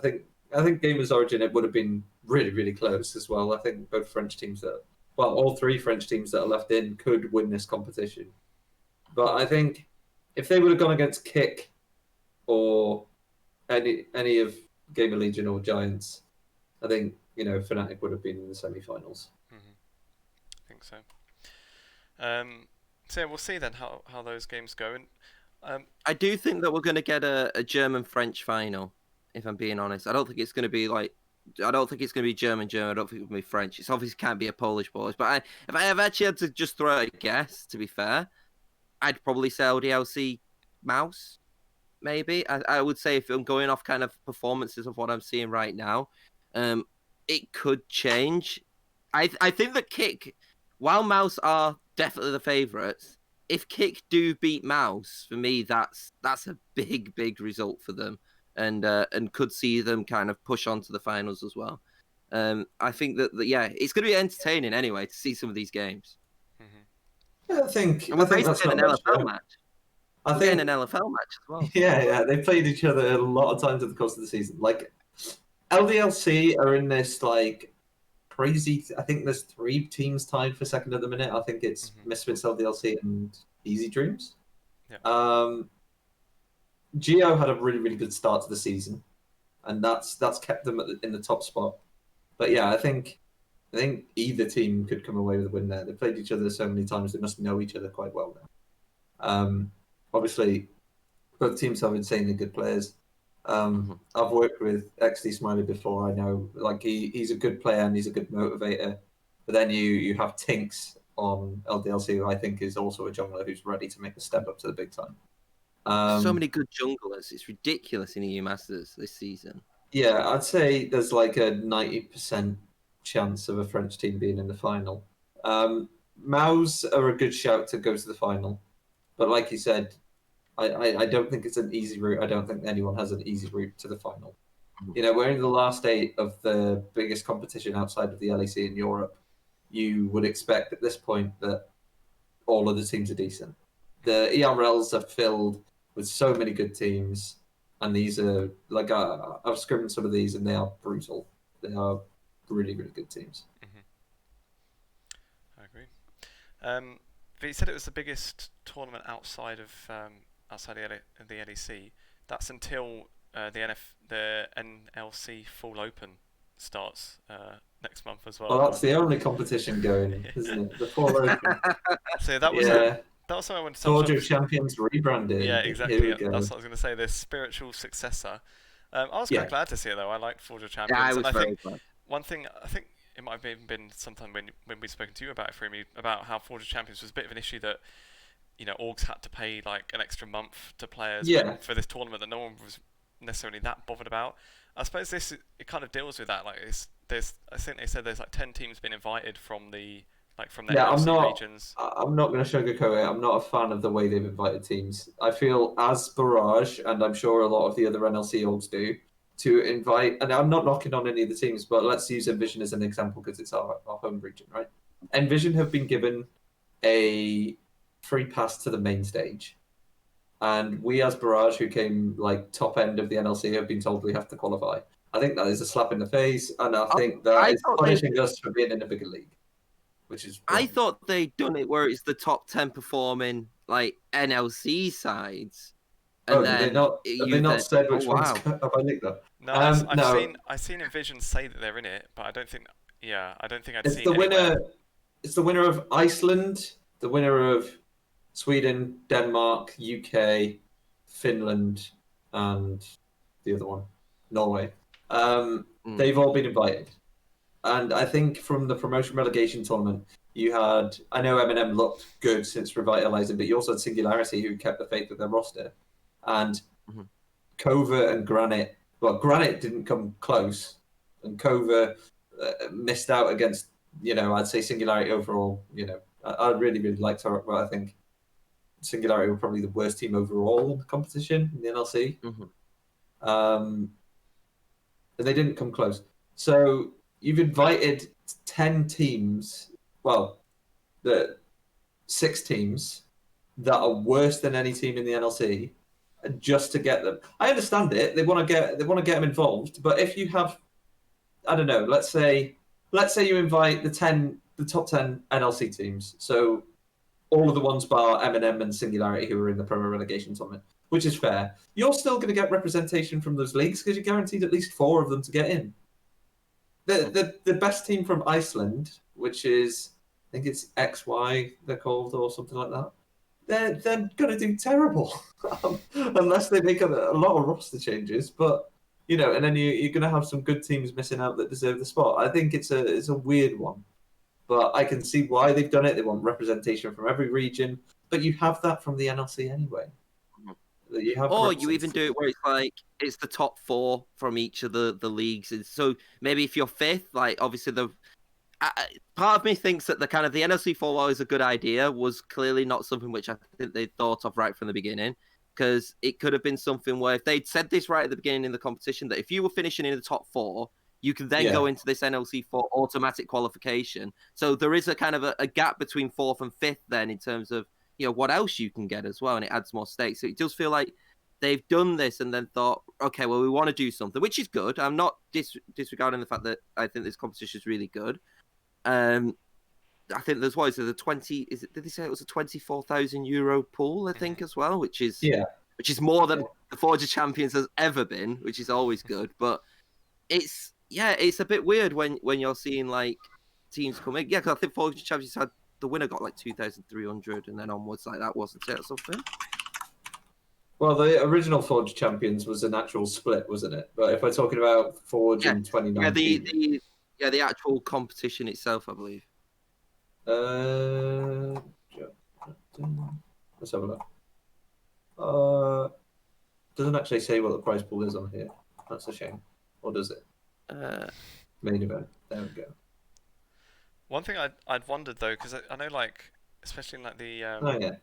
think Gamers Origin, it would have been really, really close as well. I think both French teams all three French teams that are left in could win this competition. But I think if they would have gone against Kick or any of Gamer Legion or Giants, I think, Fnatic would have been in the semi-finals. I think so. So yeah, we'll see then how those games go. And I do think that we're going to get a German-French final, if I'm being honest. I don't think it's going to be German. I don't think it's going to be French. It obviously can't be a Polish. But if I actually had to just throw out a guess, to be fair, I'd probably say LDLC Mouse, maybe. I would say if I'm going off kind of performances of what I'm seeing right now, it could change. I think that Kick, while Mouse are definitely the favourites, if Kick do beat Mouse, for me, that's a big result for them, and could see them kind of push on to the finals as well. I think that it's going to be entertaining anyway to see some of these games. Yeah, I think that's not an LFL match. I We're think getting an LFL match as well. Yeah, they played each other a lot of times over the course of the season. Like LDLC are in this like crazy. I think there's 3 teams tied for second at the minute. I think it's Misfits, LDLC, and Easy Dreams. Yeah. Geo had a really, really good start to the season, and that's kept them in the top spot. But yeah, I think either team could come away with a win there. They played each other so many times; they must know each other quite well now. Obviously, both teams have insanely good players. I've worked with XD Smiley before. I know, like he's a good player and he's a good motivator. But then you have Tinks on LDLC, who I think is also a jungler who's ready to make a step up to the big time. So many good junglers. It's ridiculous in EU Masters this season. Yeah, I'd say there's like a 90% chance of a French team being in the final. Maus are a good shout to go to the final, but like you said, I don't think it's an easy route. I don't think anyone has an easy route to the final. You know, we're in the last 8 of the biggest competition outside of the LEC in Europe. You would expect at this point that all of the teams are decent. The ERLs are filled with so many good teams, and these are like I've scrimmed some of these, and they are brutal. They are really, really good teams. I agree. But you said it was the biggest tournament outside of the LEC. That's until the NLC Fall Open starts next month as well. Well, that's the only competition going, isn't it? The Fall Open. So that was Yeah. that was something I wanted to Georgia touch on. Champions rebranded. Yeah, Here exactly. we go. That's what I was going to say. The spiritual successor. I was Yeah. quite glad to see it though. I liked Forge of Champions. Yeah, I was and very glad. one thing I think it might have even been sometime when we'd spoken to you about it, Froomie, about how Forge of Champions was a bit of an issue that orgs had to pay like an extra month to players for this tournament that no one was necessarily that bothered about. I suppose it kind of deals with that. Like I think they said there's like 10 teams been invited from the NLC regions. I'm not going to sugarcoat it. I'm not a fan of the way they've invited teams. I feel as Barrage, and I'm sure a lot of the other NLC orgs do, to invite, and I'm not knocking on any of the teams, but let's use Envision as an example because it's our home region, right? Envision have been given a free pass to the main stage. And we as Barrage, who came like top end of the NLC, have been told we have to qualify. I think that is a slap in the face, and I think that is punishing us for being in a bigger league. Which is wrong. I thought they'd done it where it's the top 10 performing like NLC sides. And have they not said which ones? Have I linked that? No, I've seen Envision say that they're in it, but I don't think I'd seen it. It's the winner of Iceland, the winner of Sweden, Denmark, UK, Finland, and the other one, Norway. They've all been invited. And I think from the promotion relegation tournament, I know Eminem looked good since revitalizing, but you also had Singularity who kept the faith with their roster. And Cova and Granite, well, Granite didn't come close, and Cova missed out against, I'd say Singularity overall. I really, really liked her, but I think Singularity were probably the worst team overall in the competition in the NLC. And they didn't come close. So you've invited 10 teams, the 6 teams that are worse than any team in the NLC, just to get them. I understand it. They want to get them involved. But if you have, I don't know, let's say you invite the top 10 NLC teams. So all of the ones bar Eminem and Singularity who are in the promo relegation tournament, which is fair. You're still going to get representation from those leagues because you're guaranteed at least 4 of them to get in. The best team from Iceland, which is, I think it's XY they're called or something like that, they're going to do terrible unless they make a lot of roster changes. But and then you're going to have some good teams missing out that deserve the spot. I think it's a weird one, but I can see why they've done it. They want representation from every region, but you have that from the NLC anyway. You even do it where it's like it's the top 4 from each of the leagues. And so maybe if you're 5th, like obviously part of me thinks that the NLC Fall Open is a good idea, was clearly not something which I think they thought of right from the beginning, because it could have been something where if they'd said this right at the beginning in the competition, that if you were finishing in the top 4, you can then go into this NLC for automatic qualification. So there is a kind of a gap between 4th and 5th then in terms of what else you can get as well, and it adds more stakes. So it does feel like they've done this and then thought, okay, well, we want to do something, which is good. I'm not disregarding the fact that I think this competition is really good. I think there's the 20. Did they say it was a €24,000 pool? I think as well, which is more than the Forge of Champions has ever been, which is always good. But it's a bit weird when you're seeing like teams come in. Yeah, because I think Forge of Champions had. The winner got like 2,300, and then onwards like that, wasn't it, or something? Well, the original Forge Champions was an actual split, wasn't it? But if we're talking about Forge Yeah. in Yeah, 2019, the actual competition itself, I believe. uh, let's have a look. Doesn't actually say what the prize pool is on here. That's a shame. Or does it? Main event. There we go. One thing I'd wondered though, because I know like especially in like the Oh yeah.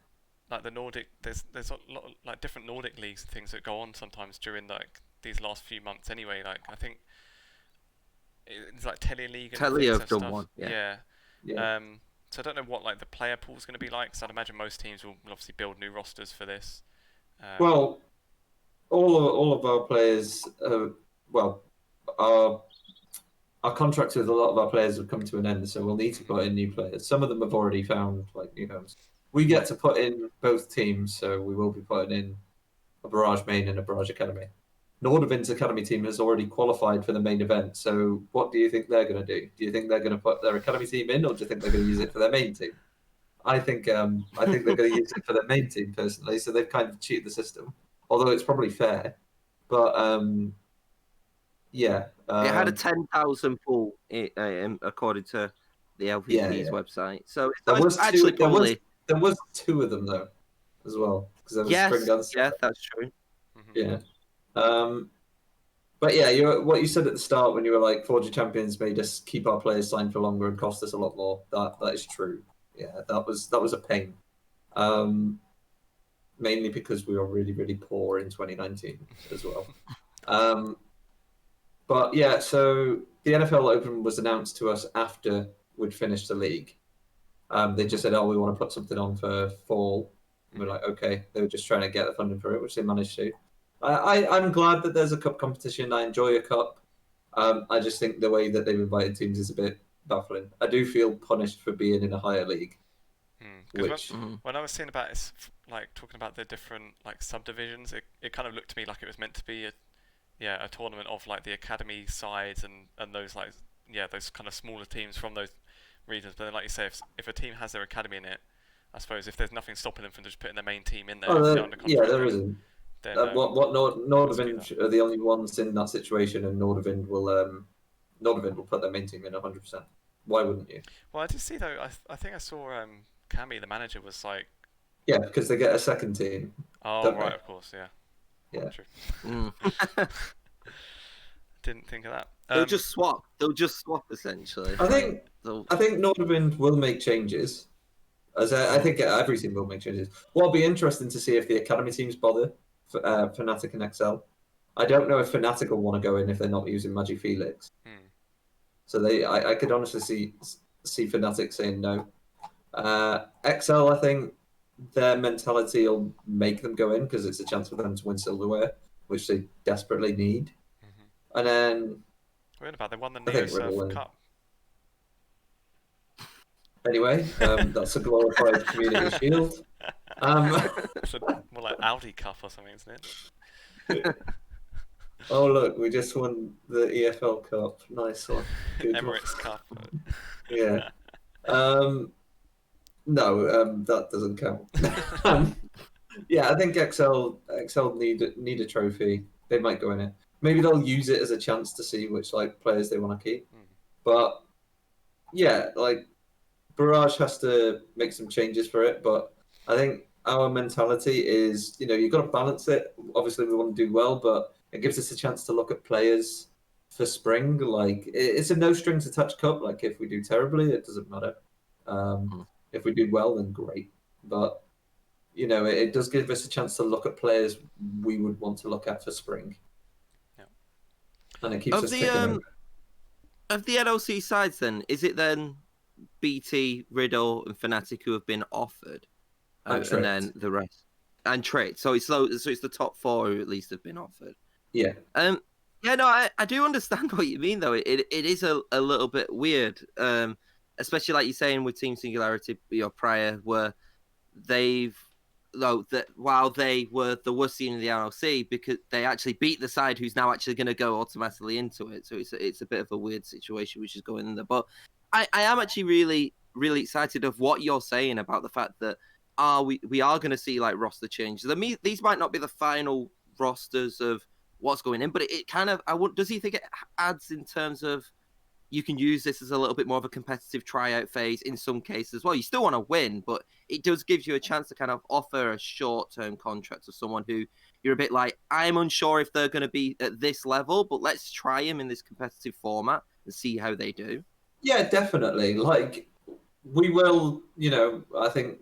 like the Nordic, there's a lot of, like different Nordic leagues and things that go on sometimes during like these last few months anyway. Like I think it's like Tele League and Tele things have and done stuff. one, yeah. Yeah. So I don't know what like the player pool is going to be like. So I'd imagine most teams will obviously build new rosters for this. Well, all of our players, well, our contracts with a lot of our players have come to an end, so we'll need to put in new players. Some of them have already found like new homes. We get to put in both teams, so we will be putting in a Barrage main and a Barrage academy. Nordavin's academy team has already qualified for the main event. So what do you think they're going to do? Do you think they're going to put their academy team in, or do you think they're going to use it for their main team? I think they're going to use it for their main team personally. So they've kind of cheated the system, although it's probably fair. But yeah, It had a 10,000 pool, according to the LVP's website. So it's actually probably there was two of them though, as well, because there was yes, Spring Guns. yeah, that's true. Yeah. But yeah, what you said at the start when you were like, Forge Champions made us keep our players signed for longer and cost us a lot more. That is true. Yeah, that was a pain. Mainly because we were really, really poor in 2019 as well. But yeah, so the NFL Open was announced to us after we'd finished the league. They just said, "Oh, we want to put something on for fall." And we're like, "Okay." They were just trying to get the funding for it, which they managed to. I'm glad that there's a cup competition. I enjoy a cup. I just think the way that they've invited teams is a bit baffling. I do feel punished for being in a higher league. Because when I was seeing about it, like talking about the different like subdivisions, it kind of looked to me like it was meant to be a tournament of like the academy sides and those like those kind of smaller teams from those regions. But then, like you say, if a team has their academy in it, I suppose if there's nothing stopping them from just putting their main team in there, there isn't. Then, Nordavind are the only ones in that situation, and Nordavind will put their main team in 100%. Why wouldn't you? Well, I did see though. I think I saw Cammy, the manager, was like. Yeah, because they get a second team. Oh right, of course, yeah. Yeah. True. Didn't think of that. They'll just swap. They'll just swap essentially. I think Nordavind will make changes. As I think every team will make changes. What'll be interesting to see if the academy teams bother for Fnatic and XL. I don't know if Fnatic will want to go in if they're not using MagiFelix. So I could honestly see Fnatic saying no. XL, I think their mentality will make them go in because it's a chance for them to win silverware, which they desperately need. And then they won the NeoSurf Cup. Anyway, that's a glorified community shield. It's more like Audi Cup or something, isn't it? Oh look, we just won the EFL Cup. Nice one. Good Emirates Cup. Yeah. No, that doesn't count. Yeah, I think XL need a trophy. They might go in it. Maybe they'll use it as a chance to see which like players they want to keep. But yeah, like Barrage has to make some changes for it. But I think our mentality is, you've got to balance it. Obviously, we want to do well, but it gives us a chance to look at players for spring. Like it's a no strings attached cup. Like if we do terribly, it doesn't matter. If we do well, then great. But it does give us a chance to look at players we would want to look at for spring. Yeah. And it keeps us ticking over. Of the NLC sides, then is it then BT, Riddle, and Fnatic who have been offered, and then the rest and Trait? So it's the top four who at least have been offered. Yeah. Yeah. No, I do understand what you mean though. It is a little bit weird. Especially like you're saying with Team Singularity, prior, where while they were the worst team in the NLC because they actually beat the side who's now actually going to go automatically into it. So it's a bit of a weird situation which is going in there. But I am actually really, really excited of what you're saying about the fact that we are going to see like roster changes. These might not be the final rosters of what's going in, but it kind of does he think it adds in terms of you can use this as a little bit more of a competitive tryout phase in some cases as well. You still want to win, but it does give you a chance to kind of offer a short-term contract to someone who you're a bit like, I'm unsure if they're going to be at this level, but let's try them in this competitive format and see how they do. Yeah, definitely. Like, we will, I think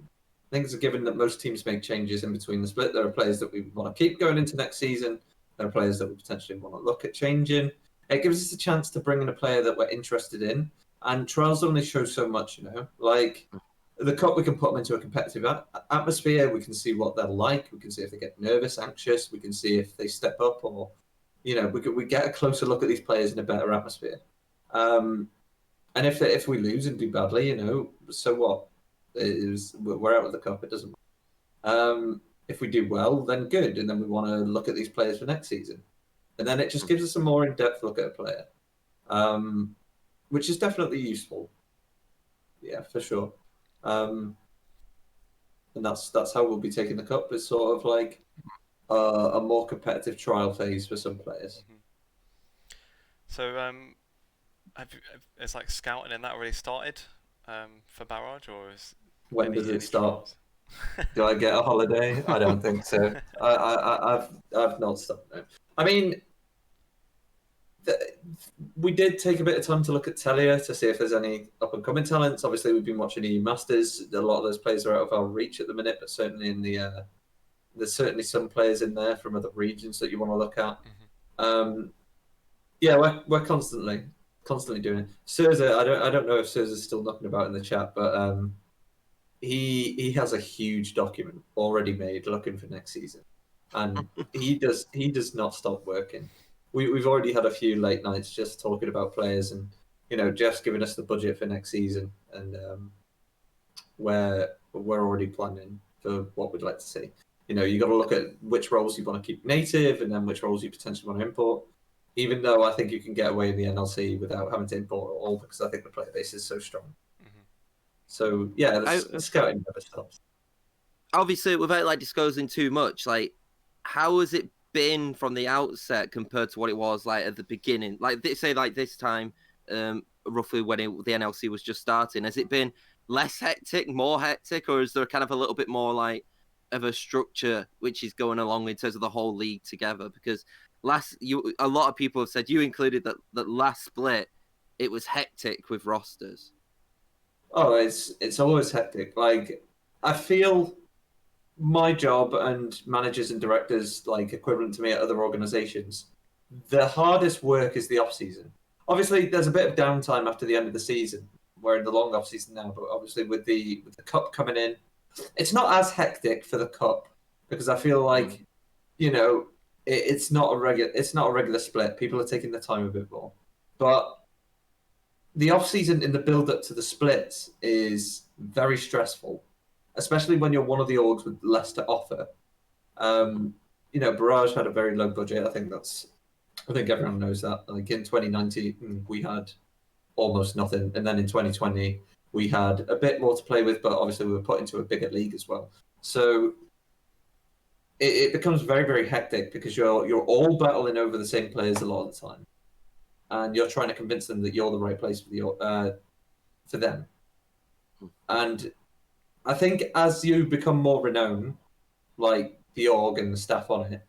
things are given that most teams make changes in between the split. There are players that we want to keep going into next season. There are players that we potentially want to look at changing. It gives us a chance to bring in a player that we're interested in. And trials only show so much, Like, the cup, we can put them into a competitive atmosphere. We can see what they're like. We can see if they get nervous, anxious. We can see if they step up or, we get a closer look at these players in a better atmosphere. And if we lose and do badly, so what? We're out of the cup. It doesn't matter. If we do well, then good. And then we want to look at these players for next season. And then it just gives us a more in-depth look at a player, which is definitely useful. Yeah, for sure. And that's how we'll be taking the cup. It's sort of like a more competitive trial phase for some players. Mm-hmm. So, it's like scouting and that already started for Barrage, or is when does it start? Do I get a holiday? I don't think so. I've not stopped. No. I mean, we did take a bit of time to look at Telia to see if there's any up-and-coming talents. Obviously, we've been watching EU Masters. A lot of those players are out of our reach at the minute, but certainly there's certainly some players in there from other regions that you want to look at. Mm-hmm. Yeah, we're constantly doing it. Surza, I don't know if Surza's still knocking about in the chat, but he has a huge document already made looking for next season, and he does not stop working. We've already had a few late nights just talking about players, and Jeff's giving us the budget for next season, and we're already planning for what we'd like to see. You got to look at which roles you want to keep native, and then which roles you potentially want to import. Even though I think you can get away in the NLC without having to import it all, because I think the player base is so strong. Mm-hmm. So yeah, the scouting never stops. Obviously, without disclosing too much, how has it been from the outset compared to what it was at the beginning? This time, roughly when the NLC was just starting, has it been less hectic, more hectic, or is there kind of a little bit more of a structure which is going along in terms of the whole league together? Because a lot of people have said, you included, that last split it was hectic with rosters. Oh, it's always hectic. I feel my job and managers and directors equivalent to me at other organizations, the hardest work is the off season. Obviously there's a bit of downtime after the end of the season. We're in the long off season now, but obviously with the cup coming in, it's not as hectic for the cup because I feel like it's not a regular split. People are taking the time a bit more, but the off season in the build up to the splits is very stressful, especially when you're one of the orgs with less to offer. Barrage had a very low budget. I think everyone knows that. In 2019, we had almost nothing, and then in 2020, we had a bit more to play with, but obviously we were put into a bigger league as well. So it becomes very, very hectic because you're all battling over the same players a lot of the time, and you're trying to convince them that you're the right place for them. And I think as you become more renowned, the org and the staff on it,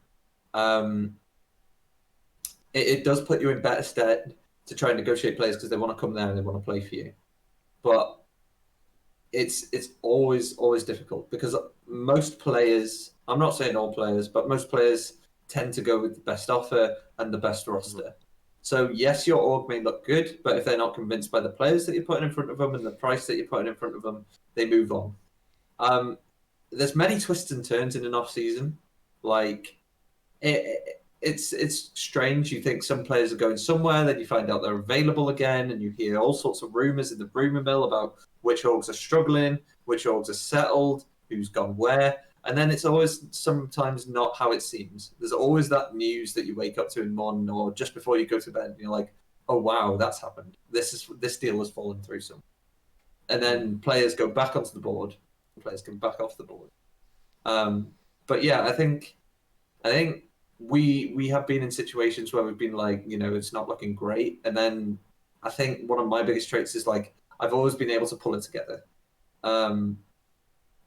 it does put you in better stead to try and negotiate players because they want to come there and they want to play for you. But it's always difficult because most players, I'm not saying all players, but most players tend to go with the best offer and the best roster. Mm-hmm. So yes, your org may look good, but if they're not convinced by the players that you're putting in front of them and the price that you're putting in front of them, they move on. There's many twists and turns in an off season. It's strange. You think some players are going somewhere, then you find out they're available again, and you hear all sorts of rumors in the rumor mill about which orgs are struggling, which orgs are settled, who's gone where, and then it's always sometimes not how it seems. There's always that news that you wake up to in morning or just before you go to bed, and you're like, oh wow, that's happened. This deal has fallen through some. And then players go back onto the board, players can back off the board. But yeah, I think we have been in situations where we've been like, it's not looking great, and then I think one of my biggest traits is like I've always been able to pull it together, and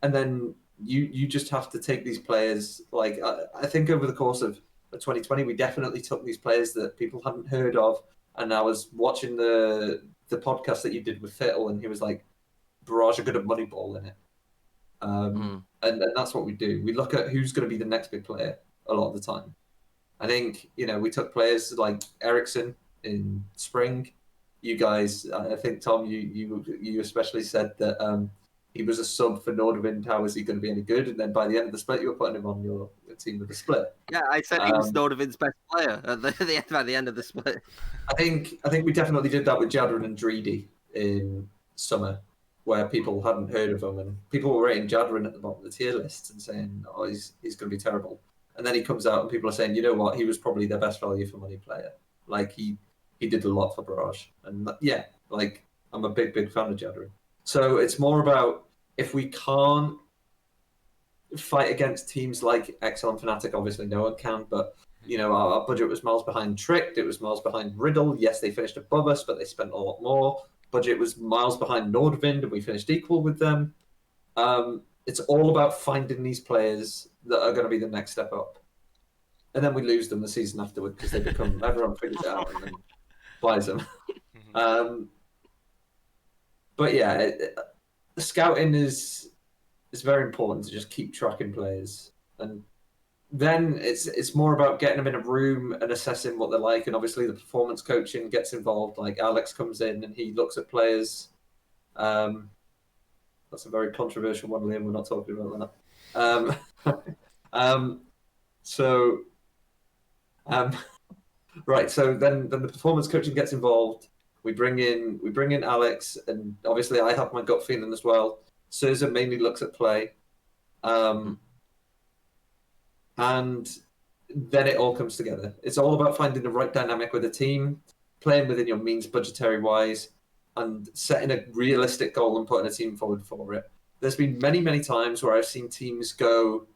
then you just have to take these players. Like I think over the course of 2020, we definitely took these players that people hadn't heard of, and I was watching the podcast that you did with Fiddle, and he was like, Barrage are good at Moneyball in it. And that's what we do. We look at who's going to be the next big player a lot of the time. I think, we took players like Ericsson in spring. You guys, I think, Tom, you especially said that he was a sub for Nordavind. How is he going to be any good? And then by the end of the split, you were putting him on your team with the split. Yeah, I said he was Nordavind's best player by the end of the split. I think we definitely did that with Jadron and Dreedy in summer, where people hadn't heard of him, and people were rating Jadron at the bottom of the tier lists and saying, "Oh, he's going to be terrible." And then he comes out, and people are saying, "You know what? He was probably their best value for money player. Like he did a lot for Barrage." And yeah, like I'm a big fan of Jadron. So it's more about if we can't fight against teams like XL and Fnatic. Obviously, no one can, but our budget was miles behind Tricked. It was miles behind Riddle. Yes, they finished above us, but they spent a lot more. Budget was miles behind Nordvind, and we finished equal with them. It's all about finding these players that are going to be the next step up, and then we lose them the season afterward because they become everyone figures it out and then buys them. But yeah, the scouting is very important to just keep tracking players, and then it's more about getting them in a room and assessing what they're like, and obviously the performance coaching gets involved. Like Alex comes in and he looks at players. That's a very controversial one, Liam. We're not talking about that. Right. So then the performance coaching gets involved. We bring in Alex, and obviously I have my gut feeling as well. Surza mainly looks at play. And then it all comes together. It's all about finding the right dynamic with a team, playing within your means budgetary wise, and setting a realistic goal and putting a team forward for it. There's been many times where I've seen teams go,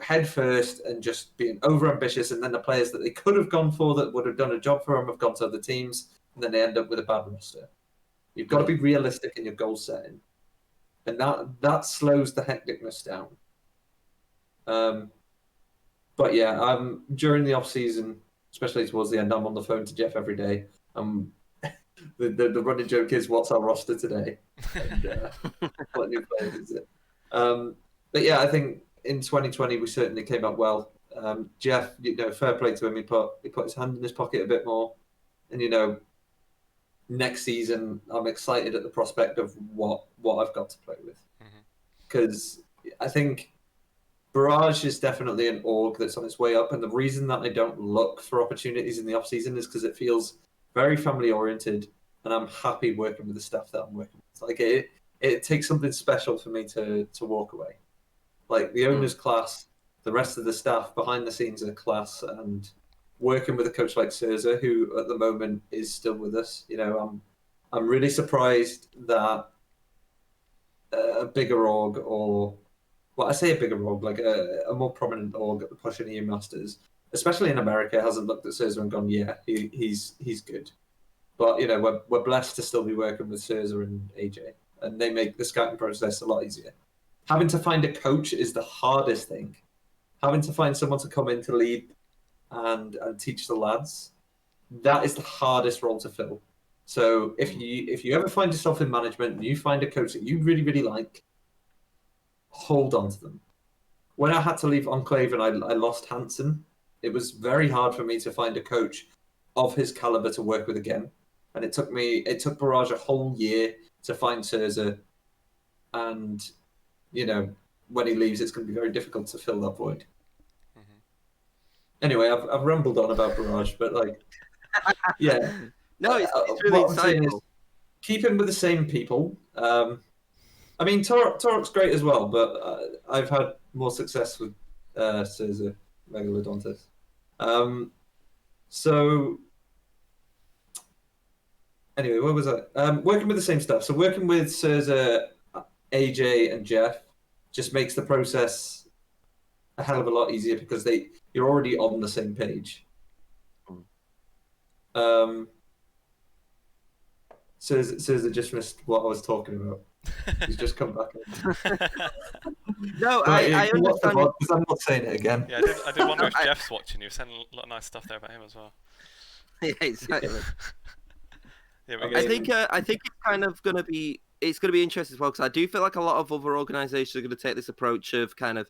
head first and just being over ambitious, and then the players that they could have gone for that would have done a job for them have gone to other teams, and then they end up with a bad roster. You've got to be realistic in your goal setting, and that slows the hecticness down. But yeah, during the off season, especially towards the end, I'm on the phone to Jeff every day. The running joke is, "What's our roster today?" And what new players is it? But yeah, I think in 2020 we certainly came up well. Jeff, fair play to him. He put his hand in his pocket a bit more, and next season I'm excited at the prospect of what I've got to play with, because I think Barrage is definitely an org that's on its way up, and the reason that I don't look for opportunities in the off season is because it feels very family oriented, and I'm happy working with the staff that I'm working with. Like it takes something special for me to walk away. Like the owners class, the rest of the staff behind the scenes are class, and working with a coach like Surza, who at the moment is still with us, I'm really surprised that a bigger org, or well, I say a bigger org, like a more prominent org pushing EU Masters, especially in America, hasn't looked at Surza and gone, yeah, he's good. But we're blessed to still be working with Surza and AJ, and they make the scouting process a lot easier. Having to find a coach is the hardest thing. Having to find someone to come in to lead and teach the lads, that is the hardest role to fill. So if you ever find yourself in management and you find a coach that you really, really like, hold on to them. When I had to leave Enclave and I lost Hansen, it was very hard for me to find a coach of his caliber to work with again. And it took Barrage a whole year to find Surza, and when he leaves, it's going to be very difficult to fill that void. Anyway, I've rambled on about Barrage, but yeah. No, it's really insightful. Keep him with the same people. I mean, Torok's great as well, but I've had more success with Surza Megalodontus. So anyway, where was I? Working with the same stuff. So working with Surza, AJ, and Jeff, just makes the process a hell of a lot easier because you're already on the same page. Susan just missed what I was talking about. He's just come back in. No, Right, I understand. Because I'm not saying it again. Yeah, I did wonder if Jeff's watching. You were saying a lot of nice stuff there about him as well. Yeah, exactly. Yeah, I think it's kind of gonna be interesting as well, because I do feel like a lot of other organisations are going to take this approach of kind of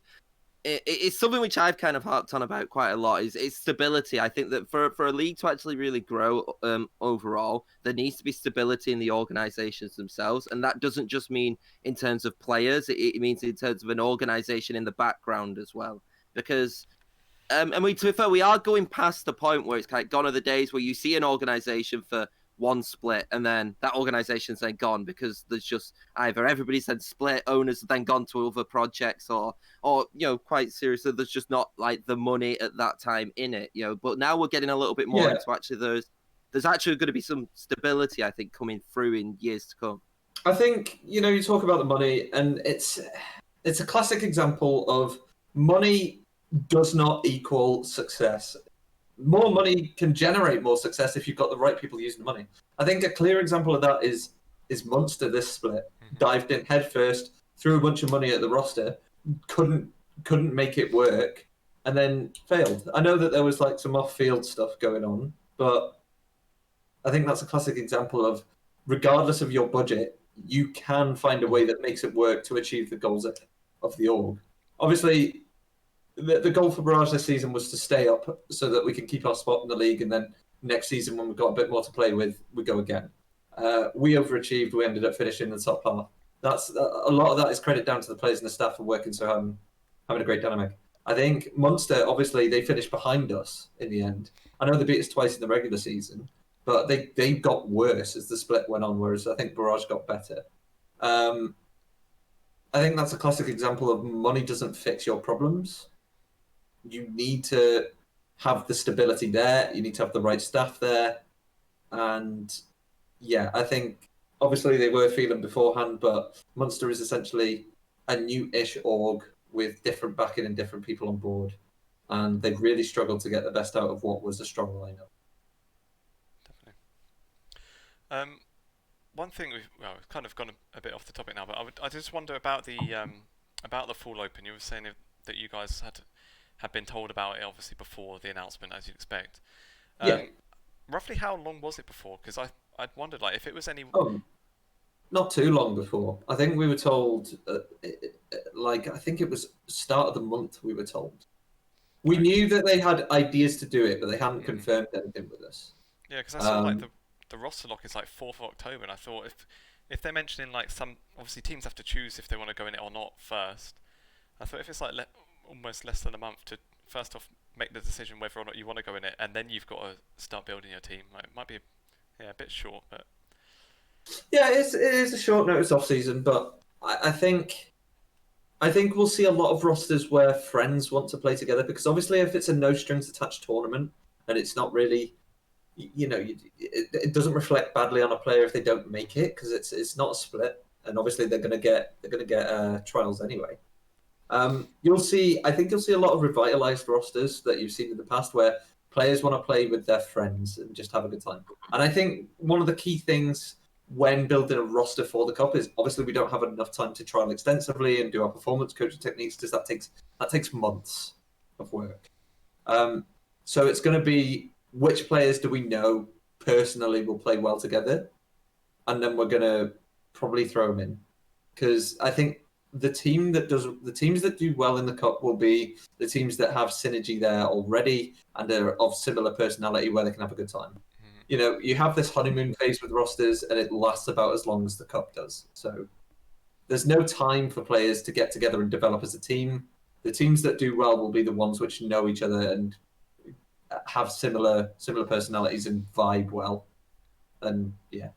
it's something which I've kind of harped on about quite a lot is stability. I think that for a league to actually really grow overall, there needs to be stability in the organisations themselves, and that doesn't just mean in terms of players. It means in terms of an organisation in the background as well, because. To be fair, we are going past the point where it's kind of gone are the days where you see an organisation for one split and then that organisation's then gone because there's just either everybody's then split, owners have then gone to other projects, or quite seriously, there's just not like the money at that time in it, But now we're getting a little bit more into actually there's actually going to be some stability, I think, coming through in years to come. I think you talk about the money, and it's a classic example of money does not equal success. More money can generate more success if you've got the right people using the money. I think a clear example of that is Munster this split. Dived in head first, threw a bunch of money at the roster, couldn't make it work, and then failed. I know that there was like some off-field stuff going on, but I think that's a classic example of, regardless of your budget, you can find a way that makes it work to achieve the goals of the org. Obviously, the goal for Barrage this season was to stay up so that we can keep our spot in the league, and then next season, when we've got a bit more to play with, we go again. We overachieved. We ended up finishing in the top half. That's a lot of that is credit down to the players and the staff for working so hard, having a great dynamic. I think Munster, obviously, they finished behind us in the end. I know they beat us twice in the regular season, but they got worse as the split went on, whereas I think Barrage got better. I think that's a classic example of money doesn't fix your problems. You need to have the stability there. You need to have the right staff there. And yeah, I think obviously they were feeling beforehand, but Munster is essentially a new-ish org with different backing and different people on board. And they've really struggled to get the best out of what was a strong lineup. Definitely. One thing we've kind of gone a bit off the topic now, but I just wonder about the Fall Open. You were saying that you guys had been told about it obviously before the announcement, as you'd expect. Roughly how long was it before? Because I'd wondered like if it was any. Not too long before. I think we were told, I think it was start of the month we were told. We knew that they had ideas to do it, but they hadn't confirmed anything with us. Yeah, because I saw like the roster lock is like 4th of October, and I thought if they're mentioning like some, obviously teams have to choose if they want to go in it or not first. I thought if it's like almost less than a month to first off make the decision whether or not you want to go in it, and then you've got to start building your team. Like, it might be a bit short, but yeah, it is a short notice off season, but I think we'll see a lot of rosters where friends want to play together, because obviously if it's a no strings attached tournament and it's not really, it doesn't reflect badly on a player if they don't make it, because it's not a split, and obviously they're gonna get trials anyway. I think you'll see a lot of revitalized rosters that you've seen in the past where players want to play with their friends and just have a good time. And I think one of the key things when building a roster for the Cup is obviously we don't have enough time to trial extensively and do our performance coaching techniques, because that takes months of work. So it's going to be which players do we know personally will play well together, and then we're going to probably throw them in, because I think the teams that do well in the Cup will be the teams that have synergy there already and are of similar personality where they can have a good time. You have this honeymoon phase with rosters, and it lasts about as long as the Cup does. So there's no time for players to get together and develop as a team. The teams that do well will be the ones which know each other and have similar personalities and vibe well. And yeah.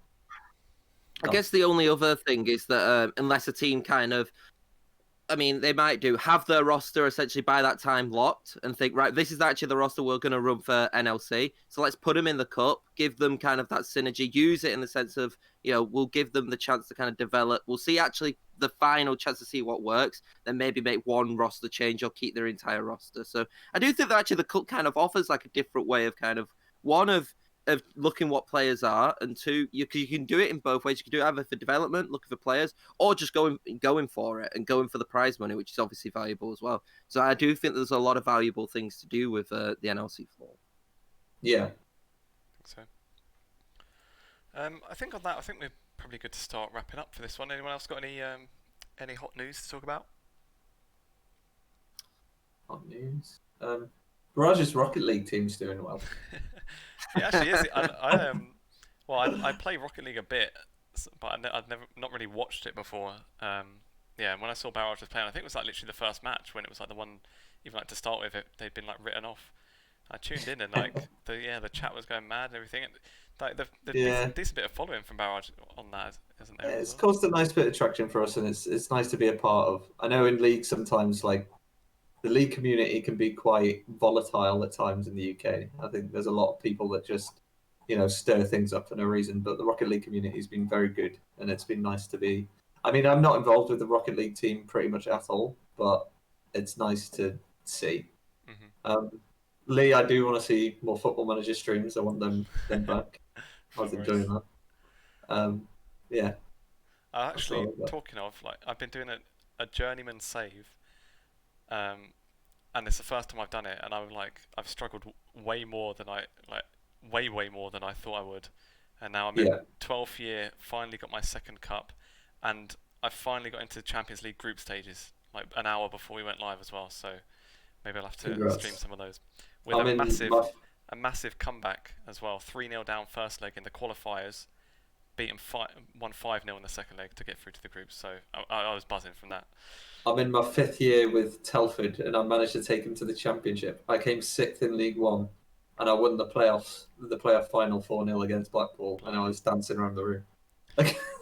I guess the only other thing is that unless a team kind of I mean, they might have their roster essentially by that time locked and think, right, this is actually the roster we're going to run for NLC. So let's put them in the cup, give them kind of that synergy, use it in the sense of, we'll give them the chance to kind of develop. We'll see actually the final chance to see what works, then maybe make one roster change or keep their entire roster. So I do think that actually the cup kind of offers like a different way of kind of, one of looking what players are, and two, you can do it in both ways. You can do it either for development, looking for players, or just going for it and going for the prize money, which is obviously valuable as well. So I do think there's a lot of valuable things to do with the NLC Fall. Yeah. I think so. I think on that, I think we're probably good to start wrapping up for this one. Anyone else got any hot news to talk about? Hot news. Barrage's Rocket League team's doing well. It actually is. I play Rocket League a bit, but I'd never not really watched it before. Yeah, and when I saw Barrage was playing, I think it was like literally the first match when it was like the one, even like to start with, they'd been like written off. I tuned in and like the chat was going mad and everything. And, like the decent bit of following from Barrage on that, isn't there? It's caused a nice bit of traction for us, and it's nice to be a part of. I know in league sometimes like the league community can be quite volatile at times in the UK. I think there's a lot of people that just, stir things up for no reason. But the Rocket League community has been very good, and it's been nice to be. I mean, I'm not involved with the Rocket League team pretty much at all, but it's nice to see. Mm-hmm. Lee, I do want to see more Football Manager streams. I want them back. I was enjoying that. Yeah. Actually, talking of, like, I've been doing a journeyman save. And it's the first time I've done it, and I've struggled way more than way more than I thought I would. And now I'm in 12th year, finally got my second cup, and I finally got into the Champions League group stages, like an hour before we went live as well. So maybe I'll have to stream some of those. With a massive comeback as well, 3-0 down first leg in the qualifiers, won 5-0 in the second leg to get through to the group. So I was buzzing from that. I'm in my 5th year with Telford, and I managed to take him to the championship. I came 6th in League One, and I won the playoff final 4-0 against Blackpool, and I was dancing around the room.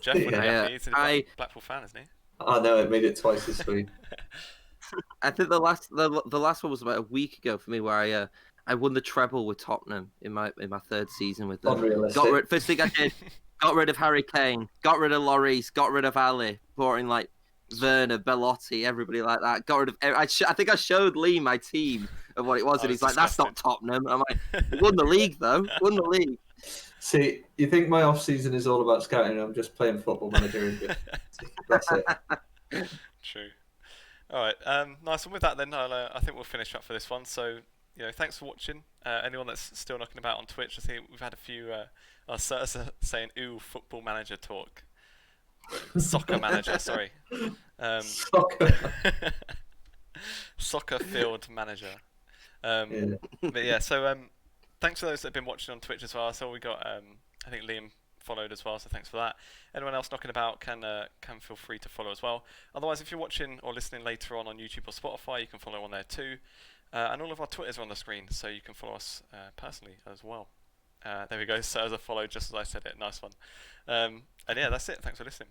Jeff would be happy. He's a Blackpool fan, isn't he? I know, it made it twice as sweet. I think the last one was about a week ago for me, where I won the treble with Tottenham in my 3rd season with them. Unrealistic. First thing I did, got rid of Harry Kane, got rid of Lloris, got rid of Ali, brought in like Werner, Bellotti, everybody like that. Got rid of. I think I showed Lee my team of what it was, and he's like, "That's not Tottenham." I'm like, "Won the league though. Won the league." See, you think my off season is all about scouting? I'm just playing Football Manager. And that's it. True. All right. Nice. And with that, then I think we'll finish up for this one. So thanks for watching. Anyone that's still knocking about on Twitch, I think we've had a few saying "ooh, Football Manager talk." Soccer Manager, sorry. Soccer Field Manager. But yeah, so thanks for those that have been watching on Twitch as well. So we got, I think Liam followed as well, so thanks for that. Anyone else knocking about can feel free to follow as well. Otherwise, if you're watching or listening later on YouTube or Spotify, you can follow on there too. And all of our Twitters are on the screen, so you can follow us personally as well. There we go, so as a follow, just as I said it, nice one. And yeah, that's it. Thanks for listening.